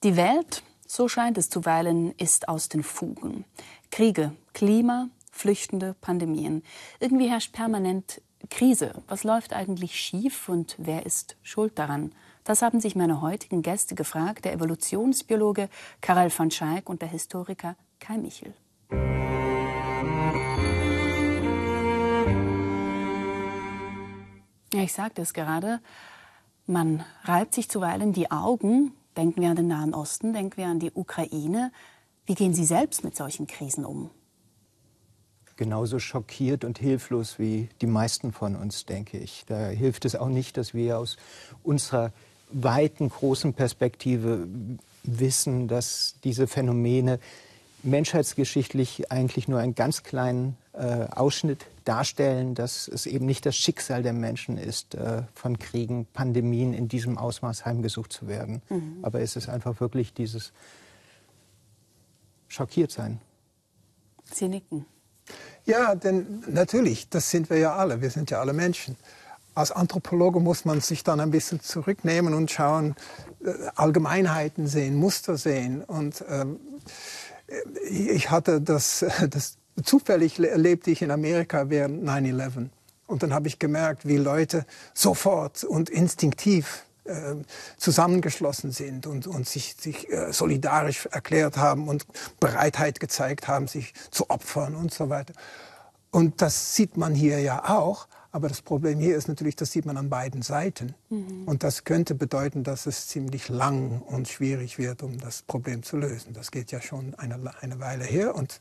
Die Welt, so scheint es zuweilen, ist aus den Fugen. Kriege, Klima, Flüchtende, Pandemien. Irgendwie herrscht permanent Krise. Was läuft eigentlich schief und wer ist schuld daran? Das haben sich meine heutigen Gäste gefragt, der Evolutionsbiologe Karel van Schaik und der Historiker Kai Michel. Ja, ich sagte es gerade, man reibt sich zuweilen die Augen. Denken wir an den Nahen Osten, denken wir an die Ukraine. Wie gehen Sie selbst mit solchen Krisen um? Genauso schockiert und hilflos wie die meisten von uns, denke ich. Da hilft es auch nicht, dass wir aus unserer weiten, großen Perspektive wissen, dass diese Phänomene menschheitsgeschichtlich eigentlich nur einen ganz kleinen Ausschnitt darstellen, dass es eben nicht das Schicksal der Menschen ist, von Kriegen, Pandemien in diesem Ausmaß heimgesucht zu werden. Aber es ist einfach wirklich dieses Schockiertsein. Sie nicken. Ja, denn natürlich, das sind wir ja alle. Wir sind ja alle Menschen. Als Anthropologe muss man sich dann ein bisschen zurücknehmen und schauen, Allgemeinheiten sehen, Muster sehen. Und ich hatte das zufällig erlebte ich in Amerika während 9/11. Und dann habe ich gemerkt, wie Leute sofort und instinktiv zusammengeschlossen sind und sich solidarisch erklärt haben und Bereitheit gezeigt haben, sich zu opfern und so weiter. Und das sieht man hier ja auch. Aber das Problem hier ist natürlich, das sieht man an beiden Seiten. Und das könnte bedeuten, dass es ziemlich lang und schwierig wird, um das Problem zu lösen. Das geht ja schon eine Weile her. Und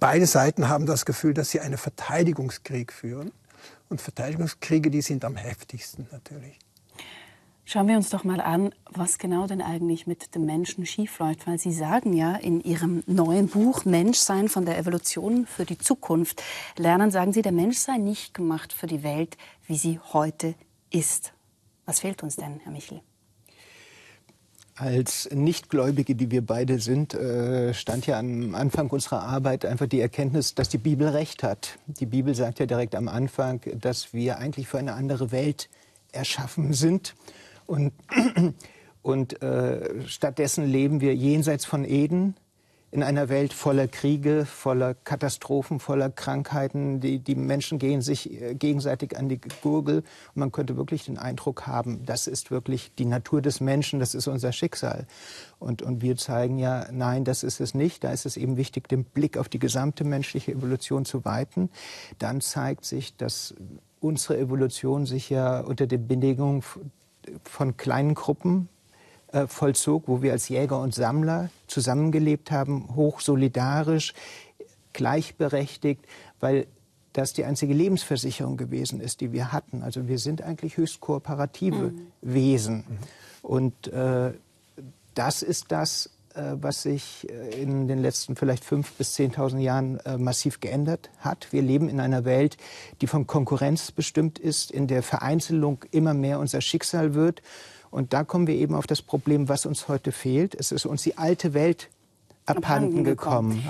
beide Seiten haben das Gefühl, dass sie einen Verteidigungskrieg führen. Und Verteidigungskriege, die sind am heftigsten natürlich. Schauen wir uns doch mal an, was genau denn eigentlich mit dem Menschen schiefläuft. Weil Sie sagen ja in Ihrem neuen Buch Menschsein von der Evolution für die Zukunft lernen, sagen Sie, der Mensch sei nicht gemacht für die Welt, wie sie heute ist. Was fehlt uns denn, Herr Michel? Als Nichtgläubige, die wir beide sind, stand ja am Anfang unserer Arbeit einfach die Erkenntnis, dass die Bibel recht hat. Die Bibel sagt ja direkt am Anfang, dass wir eigentlich für eine andere Welt erschaffen sind. Und stattdessen leben wir jenseits von Eden in einer Welt voller Kriege, voller Katastrophen, voller Krankheiten. Die Menschen gehen sich gegenseitig an die Gurgel. Und man könnte wirklich den Eindruck haben, das ist wirklich die Natur des Menschen, das ist unser Schicksal. Und wir zeigen ja, nein, das ist es nicht. Da ist es eben wichtig, den Blick auf die gesamte menschliche Evolution zu weiten. Dann zeigt sich, dass unsere Evolution sich ja unter den Bedingungen von kleinen Gruppen vollzog, wo wir als Jäger und Sammler zusammengelebt haben, hoch solidarisch, gleichberechtigt, weil das die einzige Lebensversicherung gewesen ist, die wir hatten. Also wir sind eigentlich höchst kooperative Wesen. Und das ist das, was sich in den letzten vielleicht 5.000 bis 10.000 Jahren massiv geändert hat. Wir leben in einer Welt, die von Konkurrenz bestimmt ist, in der Vereinzelung immer mehr unser Schicksal wird. Und da kommen wir eben auf das Problem, was uns heute fehlt. Es ist uns die alte Welt abhanden gekommen.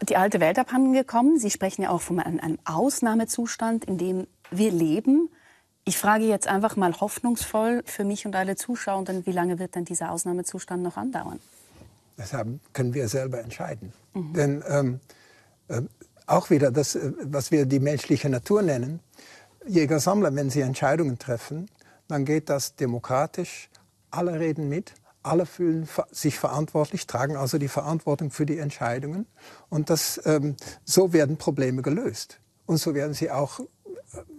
Die alte Welt abhanden gekommen. Sie sprechen ja auch von einem Ausnahmezustand, in dem wir leben. Ich frage jetzt einfach mal hoffnungsvoll für mich und alle Zuschauenden, wie lange wird denn dieser Ausnahmezustand noch andauern? Das können wir selber entscheiden. Denn auch wieder das, was wir die menschliche Natur nennen, Jäger-Sammler, wenn sie Entscheidungen treffen, dann geht das demokratisch, alle reden mit, alle fühlen sich verantwortlich, tragen also die Verantwortung für die Entscheidungen. Und so werden Probleme gelöst. Und so werden sie auch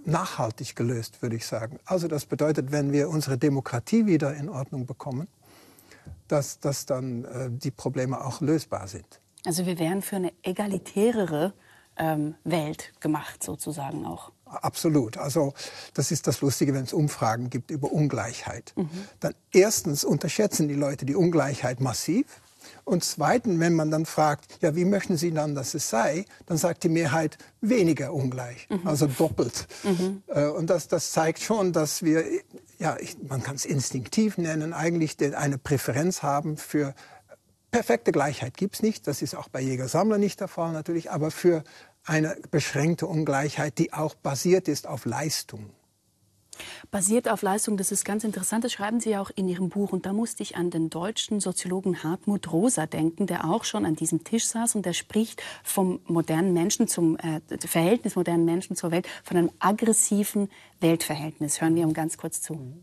nachhaltig gelöst, würde ich sagen. Also das bedeutet, wenn wir unsere Demokratie wieder in Ordnung bekommen, dass dann die Probleme auch lösbar sind. Also wir wären für eine egalitärere Welt gemacht, sozusagen auch. Absolut. Also das ist das Lustige, wenn es Umfragen gibt über Ungleichheit. Dann erstens unterschätzen die Leute die Ungleichheit massiv. Und zweitens, wenn man dann fragt, ja, wie möchten Sie dann, dass es sei, dann sagt die Mehrheit weniger ungleich, also doppelt. Und das zeigt schon, dass wir, ja, man kann es instinktiv nennen, eigentlich eine Präferenz haben für perfekte Gleichheit. Gibt es nicht, das ist auch bei Jäger-Sammler nicht der Fall natürlich, aber für eine beschränkte Ungleichheit, die auch basiert ist auf Leistung. Basiert auf Leistung, das ist ganz interessant, das schreiben Sie ja auch in Ihrem Buch. Und da musste ich an den deutschen Soziologen Hartmut Rosa denken, der auch schon an diesem Tisch saß und der spricht vom modernen Menschen zum Verhältnis modernen Menschen zur Welt, von einem aggressiven Weltverhältnis. Hören wir ihm ganz kurz zu.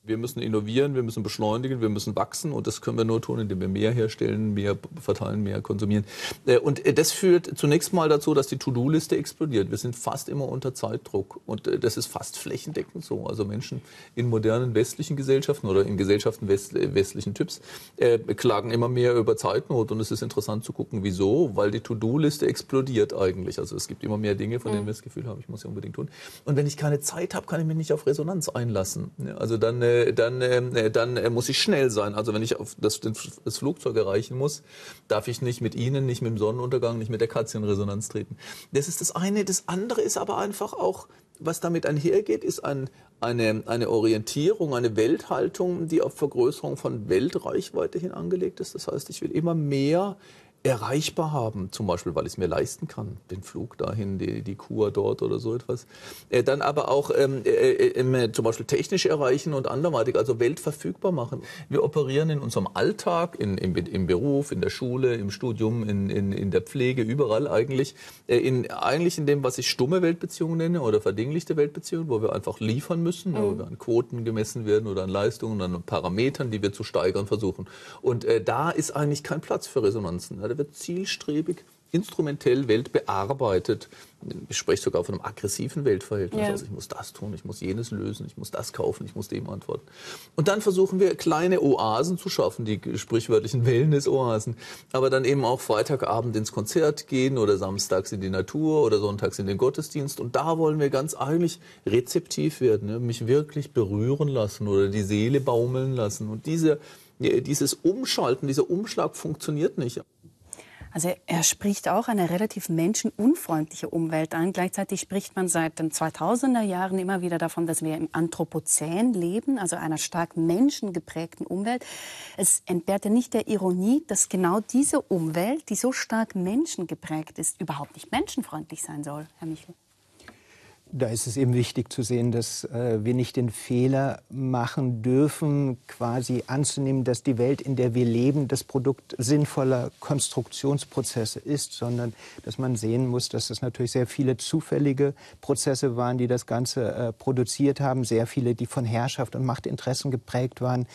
Wir müssen innovieren, wir müssen beschleunigen, wir müssen wachsen und das können wir nur tun, indem wir mehr herstellen, mehr verteilen, mehr konsumieren. Und das führt zunächst mal dazu, dass die To-Do-Liste explodiert. Wir sind fast immer unter Zeitdruck und das ist fast flächendeckend so. Also Menschen in modernen westlichen Gesellschaften oder in Gesellschaften westlichen Typs klagen immer mehr über Zeitnot und es ist interessant zu gucken, wieso, weil die To-Do-Liste explodiert eigentlich. Also es gibt immer mehr Dinge, von denen wir das Gefühl haben, ich muss sie unbedingt tun. Und wenn ich keine Zeit habe, kann ich mich nicht auf Resonanz einlassen. Also dann muss ich schnell sein. Also wenn ich auf das Flugzeug erreichen muss, darf ich nicht mit Ihnen, nicht mit dem Sonnenuntergang, nicht mit der Katze in Resonanz treten. Das ist das eine. Das andere ist aber einfach auch, was damit einhergeht, ist eine Orientierung, eine Welthaltung, die auf Vergrößerung von Weltreichweite hin angelegt ist. Das heißt, ich will immer mehr erreichbar haben, zum Beispiel, weil ich es mir leisten kann, den Flug dahin, die Kur dort oder so etwas. Dann aber auch zum Beispiel technisch erreichen und anderweitig, also Welt verfügbar machen. Wir operieren in unserem Alltag, im Beruf, in der Schule, im Studium, in der Pflege, überall eigentlich, in dem, was ich stumme Weltbeziehungen nenne oder verdinglichte Weltbeziehungen, wo wir einfach liefern müssen, wo wir an Quoten gemessen werden oder an Leistungen, an Parametern, die wir zu steigern versuchen. Und da ist eigentlich kein Platz für Resonanzen. Da wird zielstrebig, instrumentell Welt bearbeitet. Ich spreche sogar von einem aggressiven Weltverhältnis. Ja. Also ich muss das tun, ich muss jenes lösen, ich muss das kaufen, ich muss dem antworten. Und dann versuchen wir, kleine Oasen zu schaffen, die sprichwörtlichen Wellness-Oasen. Aber dann eben auch Freitagabend ins Konzert gehen oder samstags in die Natur oder sonntags in den Gottesdienst. Und da wollen wir ganz eigentlich rezeptiv werden, ne? Mich wirklich berühren lassen oder die Seele baumeln lassen. Und dieses Umschalten, dieser Umschlag funktioniert nicht. Also er spricht auch eine relativ menschenunfreundliche Umwelt an. Gleichzeitig spricht man seit den 2000er Jahren immer wieder davon, dass wir im Anthropozän leben, also einer stark menschengeprägten Umwelt. Es entbehrt ja nicht der Ironie, dass genau diese Umwelt, die so stark menschengeprägt ist, überhaupt nicht menschenfreundlich sein soll, Herr Michel. Da ist es eben wichtig zu sehen, dass wir nicht den Fehler machen dürfen, quasi anzunehmen, dass die Welt, in der wir leben, das Produkt sinnvoller Konstruktionsprozesse ist, sondern dass man sehen muss, dass es natürlich sehr viele zufällige Prozesse waren, die das Ganze produziert haben, sehr viele, die von Herrschaft und Machtinteressen geprägt waren.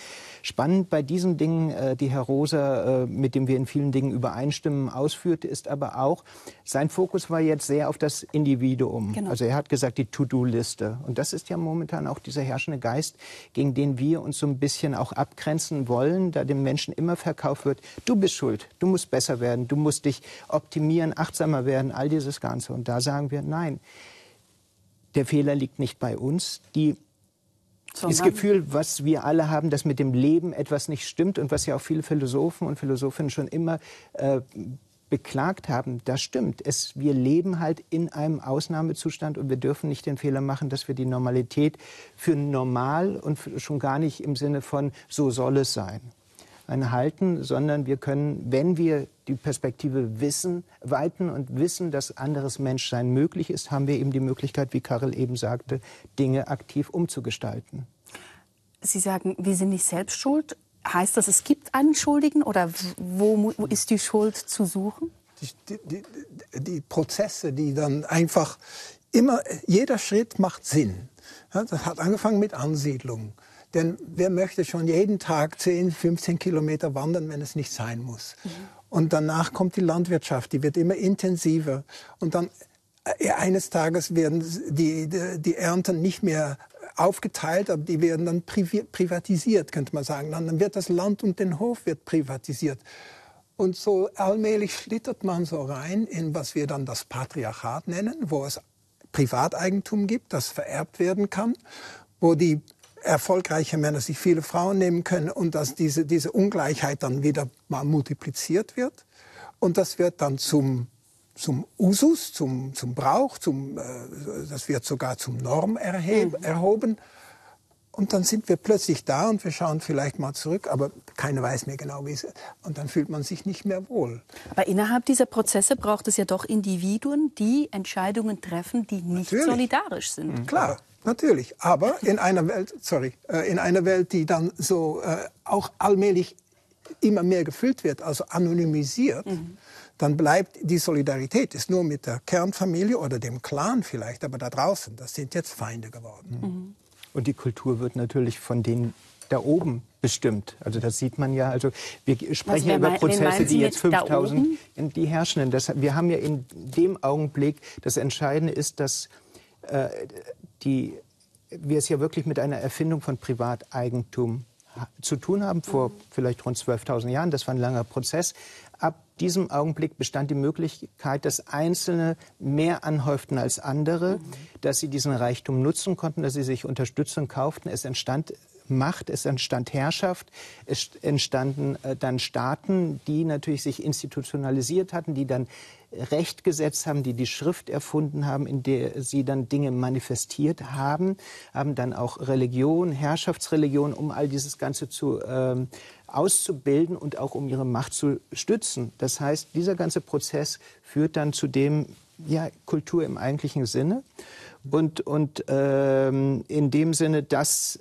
Spannend bei diesen Dingen, die Herr Rosa, mit dem wir in vielen Dingen übereinstimmen, ausführte, ist aber auch, sein Fokus war jetzt sehr auf das Individuum. Genau. Also er hat gesagt, die To-Do-Liste. Und das ist ja momentan auch dieser herrschende Geist, gegen den wir uns so ein bisschen auch abgrenzen wollen, da dem Menschen immer verkauft wird, du bist schuld, du musst besser werden, du musst dich optimieren, achtsamer werden, all dieses Ganze. Und da sagen wir, nein, der Fehler liegt nicht bei uns. Das Gefühl, was wir alle haben, dass mit dem Leben etwas nicht stimmt und was ja auch viele Philosophen und Philosophinnen schon immer beklagt haben, das stimmt. Wir leben halt in einem Ausnahmezustand und wir dürfen nicht den Fehler machen, dass wir die Normalität für normal und schon gar nicht im Sinne von so soll es sein halten, sondern wir können, wenn wir die Perspektive weiten und wissen, dass anderes Menschsein möglich ist, haben wir eben die Möglichkeit, wie Karel eben sagte, Dinge aktiv umzugestalten. Sie sagen, wir sind nicht selbst schuld. Heißt das, es gibt einen Schuldigen oder wo ist die Schuld zu suchen? Die Prozesse, die dann einfach immer, jeder Schritt macht Sinn. Ja, das hat angefangen mit Ansiedlung. Denn wer möchte schon jeden Tag 10, 15 Kilometer wandern, wenn es nicht sein muss? Mhm. Und danach kommt die Landwirtschaft, die wird immer intensiver. Und dann eines Tages werden die Ernten nicht mehr aufgeteilt, aber die werden dann privatisiert, könnte man sagen. Dann wird das Land und den Hof wird privatisiert. Und so allmählich schlittert man so rein in, was wir dann das Patriarchat nennen, wo es Privateigentum gibt, das vererbt werden kann, wo die erfolgreiche Männer sich viele Frauen nehmen können und dass diese Ungleichheit dann wieder mal multipliziert wird. Und das wird dann zum Usus, zum Brauch, das wird sogar zum Norm erhoben. Und dann sind wir plötzlich da und wir schauen vielleicht mal zurück, aber keiner weiß mehr genau, wie es ist. Und dann fühlt man sich nicht mehr wohl. Aber innerhalb dieser Prozesse braucht es ja doch Individuen, die Entscheidungen treffen, die nicht solidarisch sind. Klar. Natürlich, aber in einer Welt, die dann so auch allmählich immer mehr gefüllt wird, also anonymisiert, dann bleibt die Solidarität, ist nur mit der Kernfamilie oder dem Clan vielleicht, aber da draußen, das sind jetzt Feinde geworden. Und die Kultur wird natürlich von denen da oben bestimmt. Also das sieht man ja. Also wir sprechen über Prozesse, die jetzt 5000, die Herrschenden. Wir haben ja in dem Augenblick, das Entscheidende ist, dass wir es ja wirklich mit einer Erfindung von Privateigentum zu tun haben, vor vielleicht rund 12.000 Jahren. Das war ein langer Prozess. Ab diesem Augenblick bestand die Möglichkeit, dass Einzelne mehr anhäuften als andere, dass sie diesen Reichtum nutzen konnten, dass sie sich Unterstützung kauften. Es entstand Macht, es entstand Herrschaft, es entstanden dann Staaten, die natürlich sich institutionalisiert hatten, die dann Recht gesetzt haben, die die Schrift erfunden haben, in der sie dann Dinge manifestiert haben, haben dann auch Religion, Herrschaftsreligion, um all dieses Ganze auszubilden und auch um ihre Macht zu stützen. Das heißt, dieser ganze Prozess führt dann zu dem, ja, Kultur im eigentlichen Sinne und in dem Sinne, dass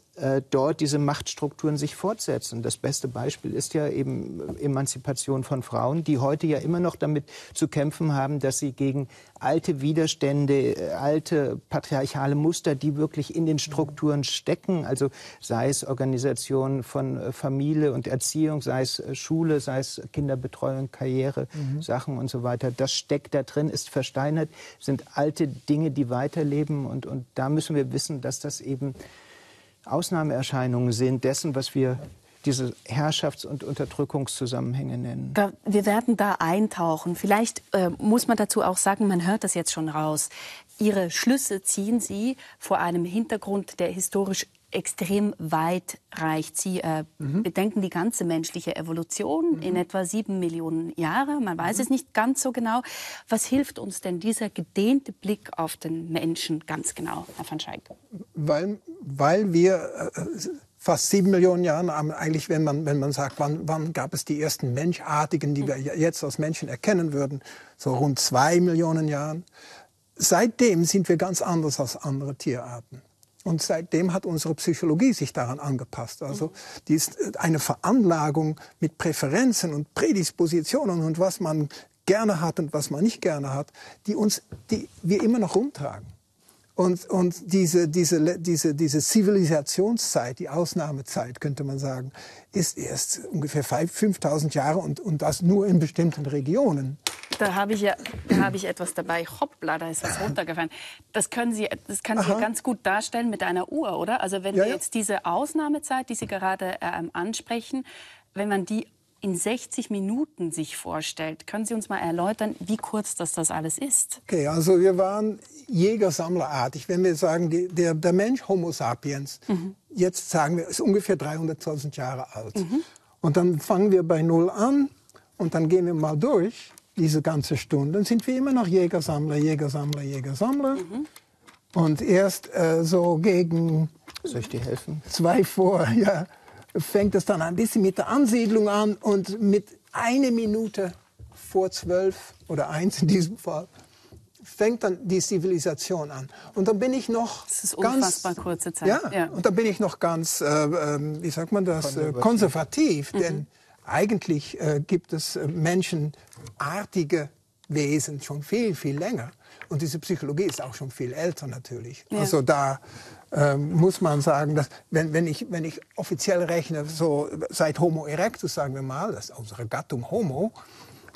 dort diese Machtstrukturen sich fortsetzen. Das beste Beispiel ist ja eben Emanzipation von Frauen, die heute ja immer noch damit zu kämpfen haben, dass sie gegen alte Widerstände, alte patriarchale Muster, die wirklich in den Strukturen stecken, also sei es Organisation von Familie und Erziehung, sei es Schule, sei es Kinderbetreuung, Karriere, Sachen und so weiter, das steckt da drin, ist versteinert, sind alte Dinge, die weiterleben und da müssen wir wissen, dass das eben Ausnahmeerscheinungen sind dessen, was wir diese Herrschafts- und Unterdrückungszusammenhänge nennen. Wir werden da eintauchen. Vielleicht muss man dazu auch sagen, man hört das jetzt schon raus. Ihre Schlüsse ziehen Sie vor einem Hintergrund, der historisch extrem weit reicht. Sie bedenken die ganze menschliche Evolution in etwa 7 Millionen Jahre. Man weiß es nicht ganz so genau. Was hilft uns denn dieser gedehnte Blick auf den Menschen ganz genau, Herr van Schaik? Weil wir fast 7 Millionen Jahre, eigentlich, wenn man sagt, wann gab es die ersten Menschartigen, die wir jetzt als Menschen erkennen würden, so rund 2 Millionen Jahren. Seitdem sind wir ganz anders als andere Tierarten. Und seitdem hat unsere Psychologie sich daran angepasst. Also die ist eine Veranlagung mit Präferenzen und Prädispositionen und was man gerne hat und was man nicht gerne hat, die wir immer noch rumtragen. Und diese Zivilisationszeit, die Ausnahmezeit, könnte man sagen, ist erst ungefähr 5.000 Jahre und das nur in bestimmten Regionen. Da habe ich etwas dabei. Hoppla, da ist was runtergefallen. Das kann Sie ganz gut darstellen mit einer Uhr, oder? Also wenn wir jetzt diese Ausnahmezeit, die Sie gerade ansprechen, wenn man die in 60 Minuten sich vorstellt, können Sie uns mal erläutern, wie kurz das alles ist? Okay, also wir waren Jäger-Sammlerartig. Wenn wir sagen, der Mensch Homo sapiens, jetzt sagen wir, ist ungefähr 300.000 Jahre alt. Und dann fangen wir bei Null an und dann gehen wir mal durch diese ganze Stunde. Dann sind wir immer noch Jäger-Sammler, Jäger-Sammler, Jäger-Sammler. Und erst so gegen... Soll ich dir helfen? 2 vor, ja, fängt es dann ein bisschen mit der Ansiedlung an und mit 1 Minute vor 12 oder 1 in diesem Fall fängt dann die Zivilisation an. Und dann bin ich noch das ist unfassbar kurze Zeit. Ja, und dann bin ich noch ganz, wie sagt man das, konservativ. Denn eigentlich gibt es menschenartige Wesen schon viel, viel länger. Und diese Psychologie ist auch schon viel älter natürlich. Ja. Also da muss man sagen, dass wenn ich offiziell rechne, so seit Homo erectus, sagen wir mal, das ist unsere Gattung Homo,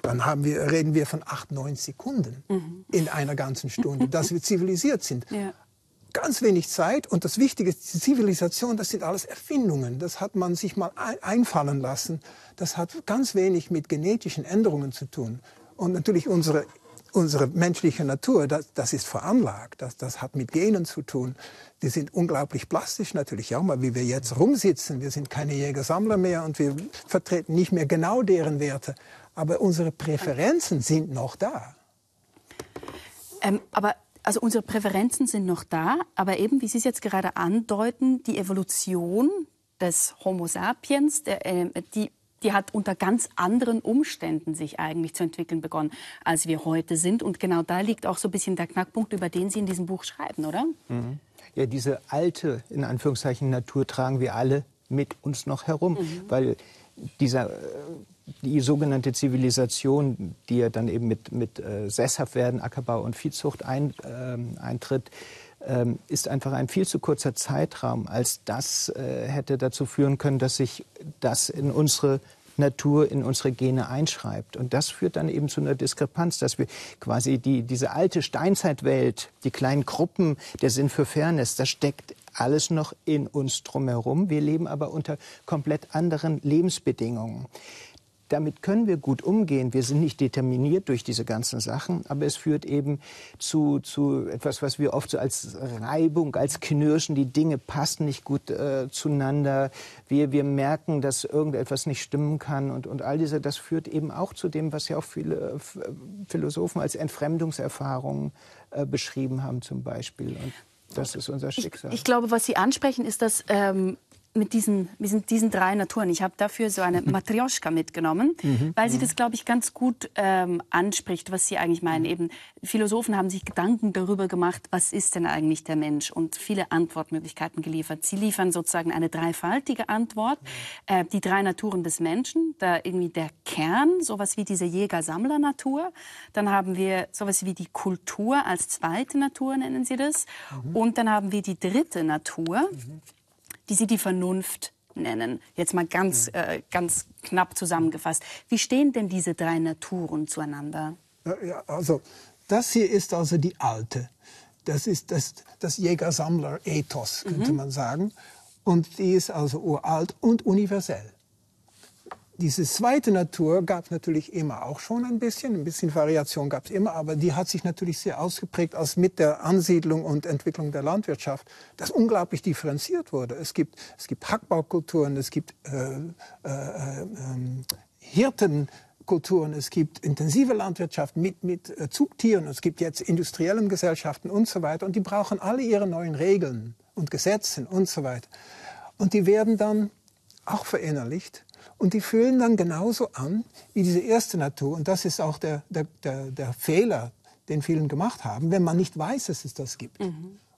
dann reden wir von 8-9 Sekunden in einer ganzen Stunde, dass wir zivilisiert sind. Ja. Ganz wenig Zeit und das Wichtige ist, die Zivilisation, das sind alles Erfindungen. Das hat man sich mal einfallen lassen. Das hat ganz wenig mit genetischen Änderungen zu tun. Und natürlich unsere menschliche Natur, das ist veranlagt, das hat mit Genen zu tun. Wir sind unglaublich plastisch natürlich auch mal, wie wir jetzt rumsitzen. Wir sind keine Jäger-Sammler mehr und wir vertreten nicht mehr genau deren Werte. Aber unsere Präferenzen sind noch da. Also unsere Präferenzen sind noch da, aber eben, wie Sie es jetzt gerade andeuten, die Evolution des Homo sapiens, die die hat unter ganz anderen Umständen sich eigentlich zu entwickeln begonnen, als wir heute sind. Und genau da liegt auch so ein bisschen der Knackpunkt, über den Sie in diesem Buch schreiben, oder? Mhm. Ja, diese alte, in Anführungszeichen, Natur tragen wir alle mit uns noch herum, weil die sogenannte Zivilisation, die ja dann eben mit Sesshaftwerden, Ackerbau und Viehzucht eintritt, ist einfach ein viel zu kurzer Zeitraum, als das hätte dazu führen können, dass sich das in unsere Natur, in unsere Gene einschreibt. Und das führt dann eben zu einer Diskrepanz, dass wir quasi diese alte Steinzeitwelt, die kleinen Gruppen, der Sinn für Fairness, das steckt alles noch in uns drumherum. Wir leben aber unter komplett anderen Lebensbedingungen. Damit können wir gut umgehen. Wir sind nicht determiniert durch diese ganzen Sachen, aber es führt eben zu etwas, was wir oft so als Reibung, als Knirschen, die Dinge passen nicht gut zueinander. Wir merken, dass irgendetwas nicht stimmen kann und all diese, das führt eben auch zu dem, was ja auch viele Philosophen als Entfremdungserfahrungen beschrieben haben zum Beispiel. Und das ist unser Schicksal. Ich glaube, was Sie ansprechen, ist, dass mit diesen 3 Naturen. Ich habe dafür so eine Matrioschka mitgenommen, weil sie das, glaube ich, ganz gut anspricht, was Sie eigentlich meinen. Eben, Philosophen haben sich Gedanken darüber gemacht, was ist denn eigentlich der Mensch, und viele Antwortmöglichkeiten geliefert. Sie liefern sozusagen eine dreifaltige Antwort. Die 3 Naturen des Menschen, da irgendwie der Kern, sowas wie diese Jäger-Sammler-Natur. Dann haben wir sowas wie die Kultur als zweite Natur, nennen Sie das. Und dann haben wir die dritte Natur, die Sie die Vernunft nennen. Jetzt mal ganz knapp zusammengefasst. Wie stehen denn diese 3 Naturen zueinander? Ja, also das hier ist also die alte. Das ist das Jäger-Sammler-Ethos, könnte man sagen. Und die ist also uralt und universell. Diese zweite Natur gab es natürlich immer auch schon ein bisschen Variation gab es immer, aber die hat sich natürlich sehr ausgeprägt, als mit der Ansiedlung und Entwicklung der Landwirtschaft, das unglaublich differenziert wurde. Es gibt Hackbaukulturen, es gibt Hirtenkulturen, es gibt intensive Landwirtschaft mit Zugtieren, es gibt jetzt industriellen Gesellschaften und so weiter. Und die brauchen alle ihre neuen Regeln und Gesetze und so weiter. Und die werden dann auch verinnerlicht. Und die fühlen dann genauso an wie diese erste Natur. Und das ist auch der Fehler, den vielen gemacht haben, wenn man nicht weiß, dass es das gibt.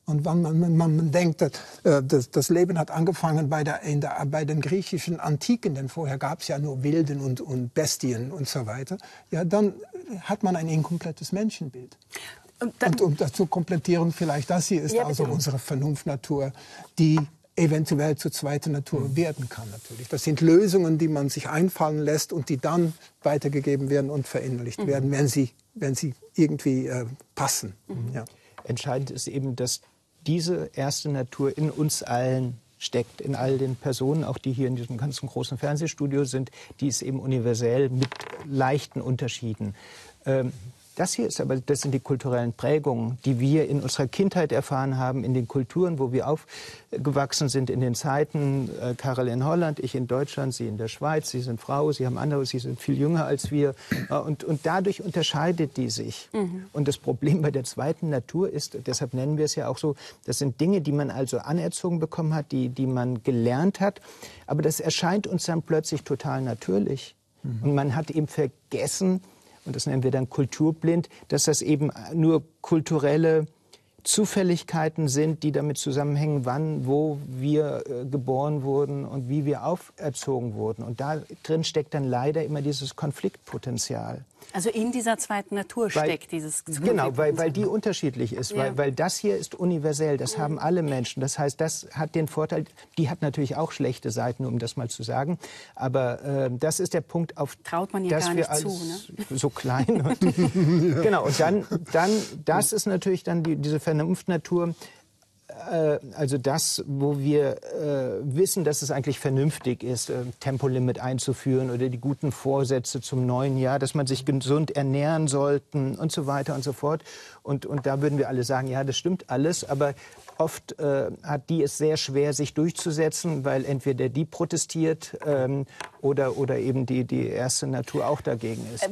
Und wenn man denkt, das Leben hat angefangen bei den griechischen Antiken, denn vorher gab es ja nur Wilden und Bestien und so weiter, ja, dann hat man ein inkomplettes Menschenbild. Und um das zu komplettieren, vielleicht das hier ist also unsere Vernunftnatur, die eventuell zur zweiten Natur werden kann natürlich. Das sind Lösungen, die man sich einfallen lässt und die dann weitergegeben werden und verinnerlicht werden, wenn sie irgendwie passen. Ja. Entscheidend ist eben, dass diese erste Natur in uns allen steckt, in all den Personen, auch die hier in diesem ganzen großen Fernsehstudio sind, die ist eben universell mit leichten Unterschieden. Das sind die kulturellen Prägungen, die wir in unserer Kindheit erfahren haben, in den Kulturen, wo wir aufgewachsen sind, in den Zeiten. Karel in Holland, ich in Deutschland, Sie in der Schweiz, Sie sind Frau, Sie haben andere, Sie sind viel jünger als wir. Und dadurch unterscheidet die sich. Und das Problem bei der zweiten Natur ist, deshalb nennen wir es ja auch so, das sind Dinge, die man also anerzogen bekommen hat, die man gelernt hat. Aber das erscheint uns dann plötzlich total natürlich. Und man hat eben vergessen, und das nennen wir dann kulturblind, dass das eben nur kulturelle Zufälligkeiten sind, die damit zusammenhängen, wann, wo wir geboren wurden und wie wir auferzogen wurden. Und da drin steckt dann leider immer dieses Konfliktpotenzial. Also in dieser zweiten Natur steckt dieses Genau, weil die unterschiedlich ist. Ja. Weil das hier ist universell, das haben alle Menschen. Das heißt, das hat den Vorteil, die hat natürlich auch schlechte Seiten, um das mal zu sagen. Aber das ist der Punkt, auf traut man ja dass gar wir nicht zu, ne? So klein. Und genau, und dann, das ist natürlich dann diese Vernunftnatur. Also das, wo wir wissen, dass es eigentlich vernünftig ist, Tempolimit einzuführen oder die guten Vorsätze zum neuen Jahr, dass man sich gesund ernähren sollte und so weiter und so fort. Und da würden wir alle sagen, ja, das stimmt alles, aber oft hat die es sehr schwer, sich durchzusetzen, weil entweder die protestiert oder eben die erste Natur auch dagegen ist.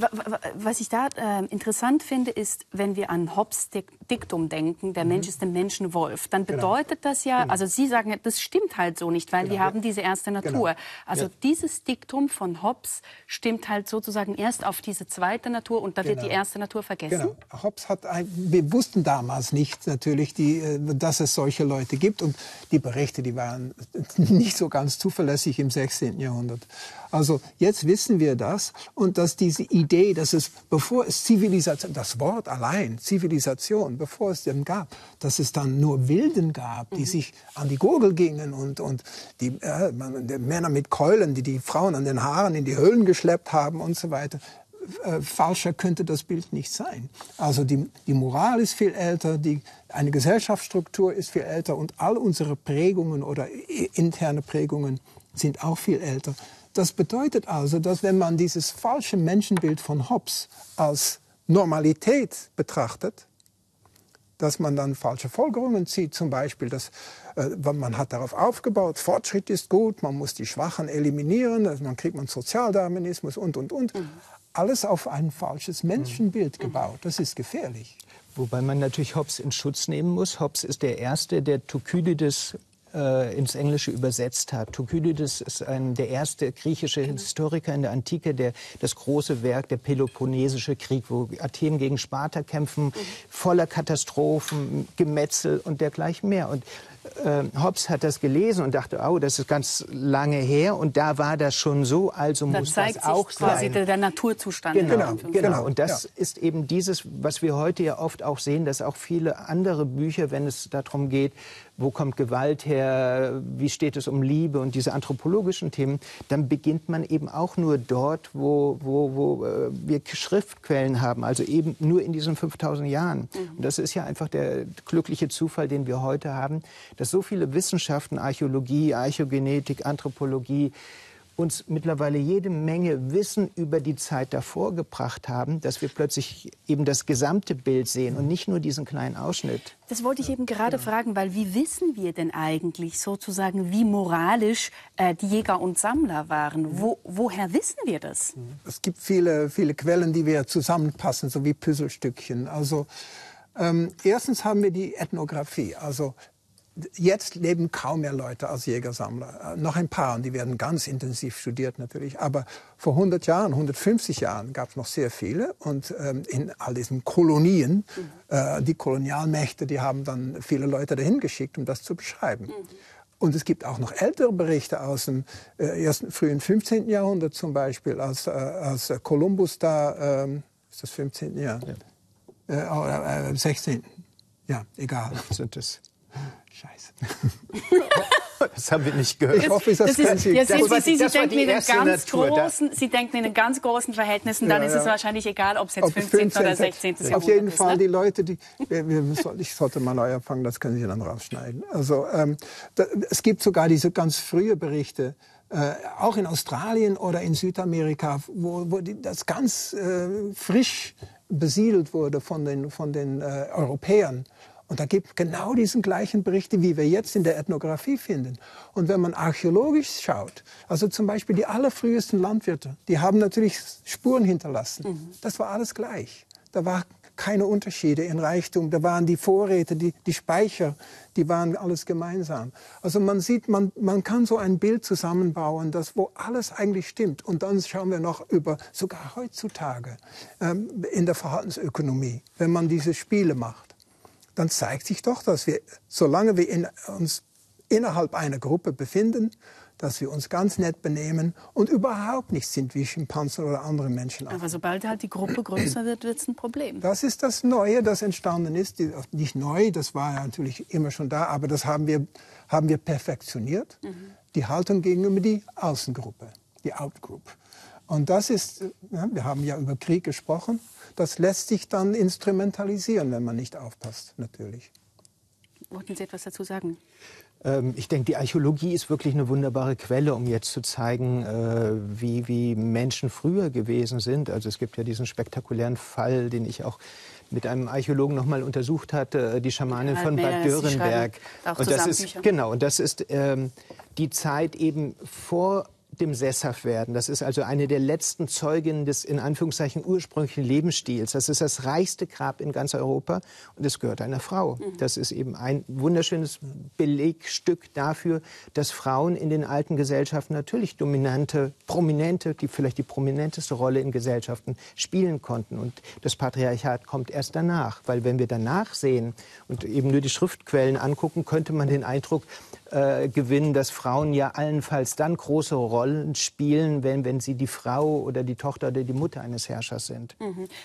Was ich da interessant finde, ist, wenn wir an Hobbes' Diktum denken, der Mensch ist dem Menschen Wolf, dann bedeutet das ja, also Sie sagen, das stimmt halt so nicht, weil wir haben diese erste Natur. Also dieses Diktum von Hobbes stimmt halt sozusagen erst auf diese zweite Natur und da wird die erste Natur vergessen. Genau. Hobbes wir wussten damals nicht natürlich, dass es solche Leute gibt und die Berichte, die waren nicht so ganz zuverlässig im 16. Jahrhundert. Also jetzt wissen wir das und dass diese Idee, dass es, bevor es Zivilisation, das Wort allein, Zivilisation, bevor es den gab, dass es dann nur Wilden gab, die sich an die Gurgel gingen und die Männer mit Keulen, die Frauen an den Haaren in die Höhlen geschleppt haben und so weiter. Falscher könnte das Bild nicht sein. Also die Moral ist viel älter, eine Gesellschaftsstruktur ist viel älter und all unsere Prägungen oder interne Prägungen sind auch viel älter. Das bedeutet also, dass wenn man dieses falsche Menschenbild von Hobbes als Normalität betrachtet, dass man dann falsche Folgerungen zieht. Zum Beispiel, dass man hat darauf aufgebaut, Fortschritt ist gut, man muss die Schwachen eliminieren, dann kriegt man Sozialdarwinismus und. Alles auf ein falsches Menschenbild gebaut. Das ist gefährlich. Wobei man natürlich Hobbes in Schutz nehmen muss. Hobbes ist der Erste, der Thukydides ins Englische übersetzt hat. Thukydides ist der erste griechische Historiker in der Antike, der das große Werk, der Peloponnesische Krieg, wo Athen gegen Sparta kämpfen, voller Katastrophen, Gemetzel und dergleichen mehr. Und Hobbes hat das gelesen und dachte, oh, das ist ganz lange her und da war das schon so, also muss das auch sein. Quasi der Naturzustand. Genau. Und das ist eben dieses, was wir heute ja oft auch sehen, dass auch viele andere Bücher, wenn es darum geht, wo kommt Gewalt her, wie steht es um Liebe und diese anthropologischen Themen, dann beginnt man eben auch nur dort, wo wir Schriftquellen haben, also eben nur in diesen 5000 Jahren. Und das ist ja einfach der glückliche Zufall, den wir heute haben, dass so viele Wissenschaften, Archäologie, Archäogenetik, Anthropologie, uns mittlerweile jede Menge Wissen über die Zeit davor gebracht haben, dass wir plötzlich eben das gesamte Bild sehen und nicht nur diesen kleinen Ausschnitt. Das wollte ich eben gerade fragen, weil wie wissen wir denn eigentlich sozusagen, wie moralisch die Jäger und Sammler waren? Woher wissen wir das? Es gibt viele Quellen, die wir zusammenpassen, so wie Puzzlestückchen. Also erstens haben wir die Ethnographie, also jetzt leben kaum mehr Leute als Jägersammler. Noch ein paar, und die werden ganz intensiv studiert natürlich. Aber vor 100 Jahren, 150 Jahren gab es noch sehr viele. Und in all diesen Kolonien, die Kolonialmächte, die haben dann viele Leute dahin geschickt, um das zu beschreiben. Und es gibt auch noch ältere Berichte aus dem frühen 15. Jahrhundert zum Beispiel, als Kolumbus da, ist das 15. Jahr? Ja. 16. Ja, egal. Sind das? Scheiße. Das haben wir nicht gehört. Ich hoffe, das können Sie. Sie denken in den ganz großen Verhältnissen, dann ist es wahrscheinlich egal, ob es jetzt 15. oder 16. Jahrhundert ist. Auf jeden Fall die Leute, ich sollte mal neu anfangen, das können Sie dann rausschneiden. Also es gibt sogar diese ganz frühe Berichte, auch in Australien oder in Südamerika, wo das ganz frisch besiedelt wurde von den Europäern. Und da gibt es genau diesen gleichen Berichte, wie wir jetzt in der Ethnographie finden. Und wenn man archäologisch schaut, also zum Beispiel die allerfrühesten Landwirte, die haben natürlich Spuren hinterlassen. Das war alles gleich. Da war keine Unterschiede in Reichtum. Da waren die Vorräte, die Speicher, die waren alles gemeinsam. Also man sieht, man kann so ein Bild zusammenbauen, wo alles eigentlich stimmt. Und dann schauen wir noch über, sogar heutzutage, in der Verhaltensökonomie, wenn man diese Spiele macht. Dann zeigt sich doch, dass wir, solange wir uns innerhalb einer Gruppe befinden, dass wir uns ganz nett benehmen und überhaupt nicht sind wie Schimpansen oder andere Menschen. Aber sobald halt die Gruppe größer wird, wird es ein Problem. Das ist das Neue, das entstanden ist. Nicht neu, das war ja natürlich immer schon da, aber das haben wir perfektioniert. Die Haltung gegenüber die Außengruppe, die Outgroup. Und das ist, wir haben ja über Krieg gesprochen, das lässt sich dann instrumentalisieren, wenn man nicht aufpasst, natürlich. Wollten Sie etwas dazu sagen? Ich denke, die Archäologie ist wirklich eine wunderbare Quelle, um jetzt zu zeigen, wie Menschen früher gewesen sind. Also es gibt ja diesen spektakulären Fall, den ich auch mit einem Archäologen noch mal untersucht hatte, die Schamanin von Bad Dürrenberg. Und das ist, genau, und das ist die Zeit eben vor dem Sesshaftwerden. Das ist also eine der letzten Zeuginnen des in Anführungszeichen ursprünglichen Lebensstils. Das ist das reichste Grab in ganz Europa und es gehört einer Frau. Das ist eben ein wunderschönes Belegstück dafür, dass Frauen in den alten Gesellschaften natürlich dominante, prominente, vielleicht die prominenteste Rolle in Gesellschaften spielen konnten. Und das Patriarchat kommt erst danach, weil wenn wir danach sehen und eben nur die Schriftquellen angucken, könnte man den Eindruck gewinnen, dass Frauen ja allenfalls dann große Rollen spielen, wenn sie die Frau oder die Tochter oder die Mutter eines Herrschers sind.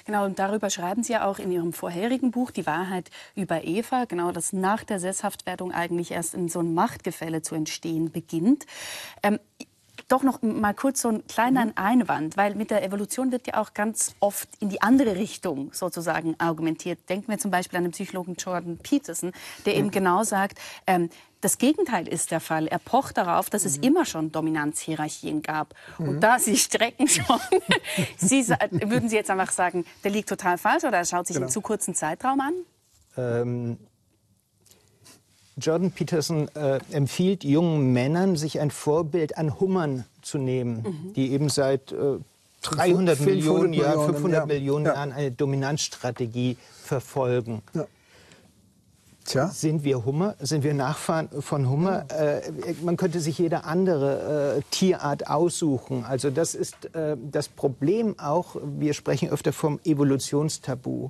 Genau, und darüber schreiben Sie ja auch in Ihrem vorherigen Buch, Die Wahrheit über Eva, genau, dass nach der Sesshaftwerdung eigentlich erst in so ein Machtgefälle zu entstehen beginnt. Doch noch mal kurz so einen kleinen Einwand, weil mit der Evolution wird ja auch ganz oft in die andere Richtung sozusagen argumentiert. Denken wir zum Beispiel an den Psychologen Jordan Peterson, der eben genau sagt, das Gegenteil ist der Fall. Er pocht darauf, dass es immer schon Dominanzhierarchien gab. Und da Sie strecken schon, würden Sie jetzt einfach sagen, der liegt total falsch oder er schaut sich einen zu kurzen Zeitraum an? Jordan Peterson empfiehlt jungen Männern, sich ein Vorbild an Hummern zu nehmen, die eben seit 300 Millionen Jahren, 500 Millionen Jahren eine Dominanzstrategie verfolgen. Ja. Tja. Sind wir Hummer? Sind wir Nachfahren von Hummer? Man könnte sich jede andere Tierart aussuchen. Also das ist das Problem auch, wir sprechen öfter vom Evolutionstabu.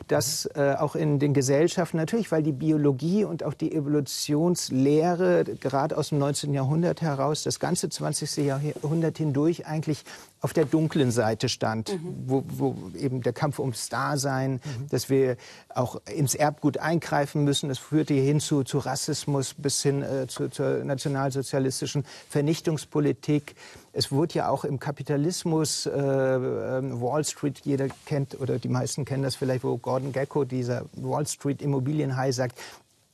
Dass auch in den Gesellschaften, natürlich, weil die Biologie und auch die Evolutionslehre gerade aus dem 19. Jahrhundert heraus, das ganze 20. Jahrhundert hindurch eigentlich auf der dunklen Seite stand, wo eben der Kampf ums Dasein, dass wir auch ins Erbgut eingreifen müssen. Das führte hin zu Rassismus bis hin zur nationalsozialistischen Vernichtungspolitik. Es wurde ja auch im Kapitalismus, Wall Street, jeder kennt oder die meisten kennen das vielleicht, wo Gordon Gekko, dieser Wall Street Immobilienhai, sagt,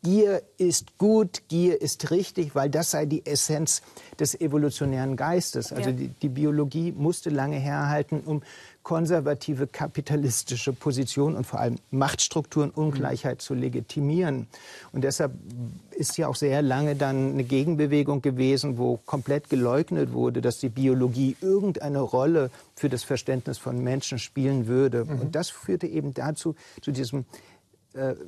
Gier ist gut, Gier ist richtig, weil das sei die Essenz des evolutionären Geistes. Also die Biologie musste lange herhalten, um konservative kapitalistische Positionen und vor allem Machtstrukturen, Ungleichheit zu legitimieren. Und deshalb ist ja auch sehr lange dann eine Gegenbewegung gewesen, wo komplett geleugnet wurde, dass die Biologie irgendeine Rolle für das Verständnis von Menschen spielen würde. Und das führte eben dazu, zu diesem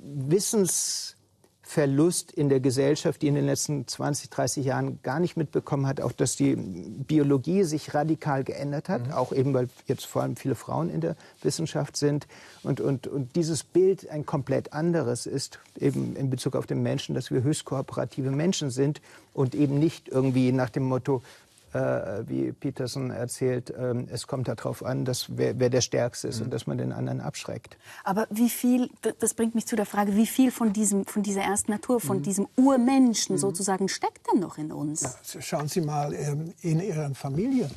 Wissensverlust in der Gesellschaft, die in den letzten 20, 30 Jahren gar nicht mitbekommen hat, auch dass die Biologie sich radikal geändert hat, auch eben, weil jetzt vor allem viele Frauen in der Wissenschaft sind und dieses Bild ein komplett anderes ist, eben in Bezug auf den Menschen, dass wir höchst kooperative Menschen sind und eben nicht irgendwie nach dem Motto, wie Peterson erzählt, es kommt darauf an, dass wer der Stärkste ist und dass man den anderen abschreckt. Aber wie viel, das bringt mich zu der Frage, wie viel von dieser ersten Natur, von diesem Urmenschen sozusagen steckt denn noch in uns? Ja, schauen Sie mal in Ihren Familien.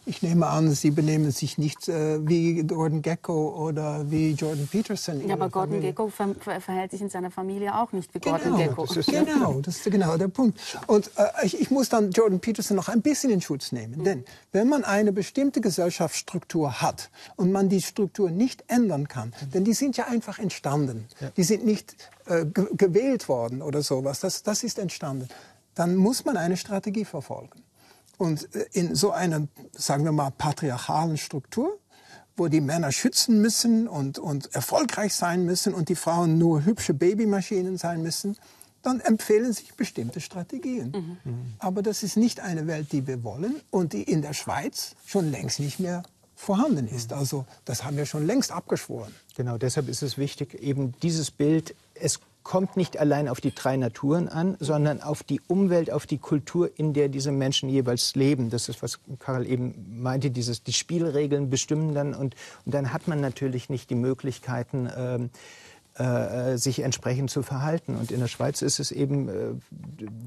Ich nehme an, Sie benehmen sich nicht wie Gordon Gekko oder wie Jordan Peterson. Ja, aber Gordon Gekko verhält sich in seiner Familie auch nicht wie Gordon Gekko. Das ist genau der Punkt. Und ich muss dann Jordan Peterson noch ein bisschen in Schutz nehmen. Denn wenn man eine bestimmte Gesellschaftsstruktur hat und man die Struktur nicht ändern kann, denn die sind ja einfach entstanden, die sind nicht gewählt worden oder sowas, das ist entstanden, dann muss man eine Strategie verfolgen. Und in so einer, sagen wir mal, patriarchalen Struktur, wo die Männer schützen müssen und erfolgreich sein müssen und die Frauen nur hübsche Babymaschinen sein müssen, dann empfehlen sich bestimmte Strategien. Aber das ist nicht eine Welt, die wir wollen und die in der Schweiz schon längst nicht mehr vorhanden ist. Also das haben wir schon längst abgeschworen. Genau, deshalb ist es wichtig, eben dieses Bild, es kommt nicht allein auf die drei Naturen an, sondern auf die Umwelt, auf die Kultur, in der diese Menschen jeweils leben. Das ist, was Karl eben meinte, die Spielregeln bestimmen dann und dann hat man natürlich nicht die Möglichkeiten, sich entsprechend zu verhalten. Und in der Schweiz ist es eben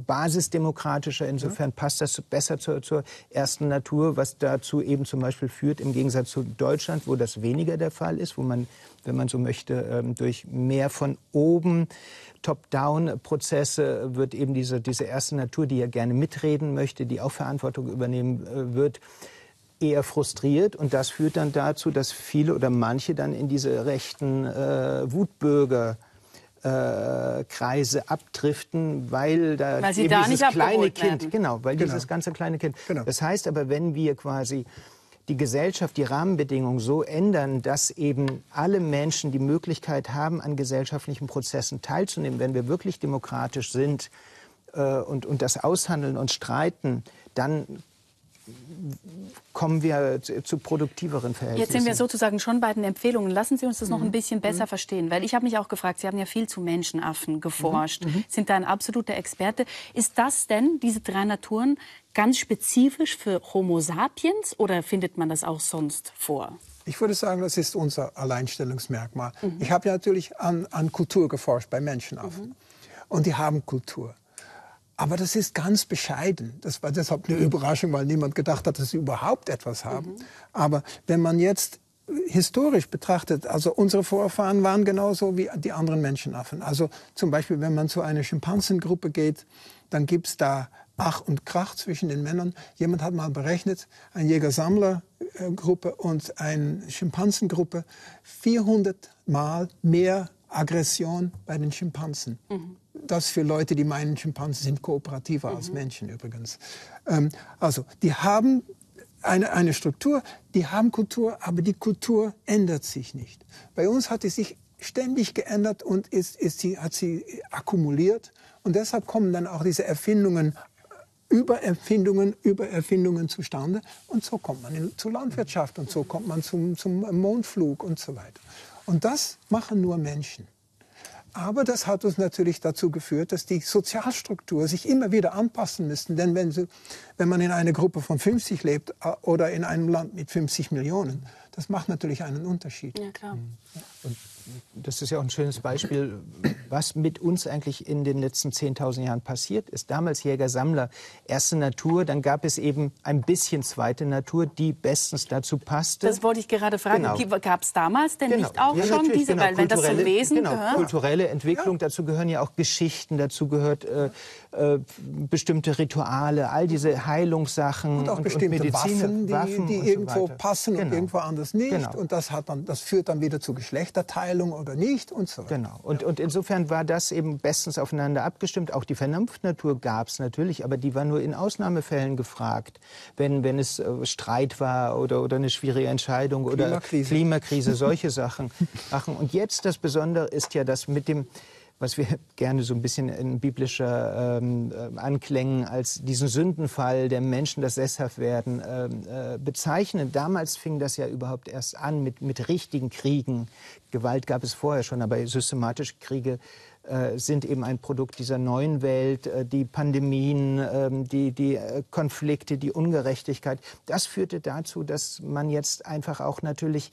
basisdemokratischer. Insofern passt das besser zur ersten Natur, was dazu eben zum Beispiel führt, im Gegensatz zu Deutschland, wo das weniger der Fall ist, wo man, wenn man so möchte, durch mehr von oben Top-Down-Prozesse wird eben diese erste Natur, die ja gerne mitreden möchte, die auch Verantwortung übernehmen wird, eher frustriert. Und das führt dann dazu, dass viele oder manche dann in diese rechten Wutbürger-Kreise abdriften, weil sie eben da dieses nicht kleine Kind, werden. genau, weil dieses ganze kleine Kind. Genau. Das heißt aber, wenn wir quasi die Gesellschaft, die Rahmenbedingungen so ändern, dass eben alle Menschen die Möglichkeit haben, an gesellschaftlichen Prozessen teilzunehmen, wenn wir wirklich demokratisch sind und das aushandeln und streiten, dann kommen wir zu produktiveren Verhältnissen. Jetzt sind wir sozusagen schon bei den Empfehlungen. Lassen Sie uns das noch ein bisschen besser verstehen. Weil ich habe mich auch gefragt, Sie haben ja viel zu Menschenaffen geforscht, sind da ein absoluter Experte. Ist das denn, diese 3 Naturen, ganz spezifisch für Homo sapiens oder findet man das auch sonst vor? Ich würde sagen, das ist unser Alleinstellungsmerkmal. Ich habe ja natürlich an Kultur geforscht bei Menschenaffen. Und die haben Kultur. Aber das ist ganz bescheiden. Das war deshalb eine Überraschung, weil niemand gedacht hat, dass sie überhaupt etwas haben. Aber wenn man jetzt historisch betrachtet, also unsere Vorfahren waren genauso wie die anderen Menschenaffen. Also zum Beispiel, wenn man zu einer Schimpansengruppe geht, dann gibt es da Ach und Krach zwischen den Männern. Jemand hat mal berechnet, eine Jäger-Sammler-Gruppe und eine Schimpansengruppe, 400 Mal mehr Aggression bei den Schimpansen. Das für Leute, die meinen, Schimpansen sind kooperativer als Menschen übrigens. Also die haben eine Struktur, die haben Kultur, aber die Kultur ändert sich nicht. Bei uns hat die sich ständig geändert und hat sie akkumuliert. Und deshalb kommen dann auch diese Übererfindungen zustande. Und so kommt man zur Landwirtschaft und so kommt man zum Mondflug und so weiter. Und das machen nur Menschen. Aber das hat uns natürlich dazu geführt, dass die Sozialstruktur sich immer wieder anpassen müsste. Denn wenn man in einer Gruppe von 50 lebt oder in einem Land mit 50 Millionen, das macht natürlich einen Unterschied. Ja, klar. Und das ist ja auch ein schönes Beispiel, was mit uns eigentlich in den letzten 10.000 Jahren passiert ist. Damals Jäger-Sammler, erste Natur, dann gab es eben ein bisschen zweite Natur, die bestens dazu passte. Das wollte ich gerade fragen. Genau. Gab es damals denn nicht auch Ja, schon diese, weil wenn das zum Wesen gehört? Kulturelle Entwicklung, dazu gehören ja auch Geschichten, dazu gehört bestimmte Rituale, all diese Heilungssachen und auch bestimmte Medizin, Waffen, die irgendwo passen und irgendwo anders nicht. Genau. Und das führt dann wieder zu Geschlechterteilung oder nicht und so weiter. Genau. Und insofern war das eben bestens aufeinander abgestimmt. Auch die Vernunftnatur gab es natürlich, aber die war nur in Ausnahmefällen gefragt. Wenn es Streit war oder eine schwierige Entscheidung oder Klimakrise, solche Sachen. Und jetzt das Besondere ist ja, dass mit dem, was wir gerne so ein bisschen in biblischer Anklängen als diesen Sündenfall der Menschen, das Sesshaftwerden bezeichnen. Damals fing das ja überhaupt erst an mit richtigen Kriegen. Gewalt gab es vorher schon, aber systematische Kriege sind eben ein Produkt dieser neuen Welt. Die Pandemien, die Konflikte, die Ungerechtigkeit. Das führte dazu, dass man jetzt einfach auch natürlich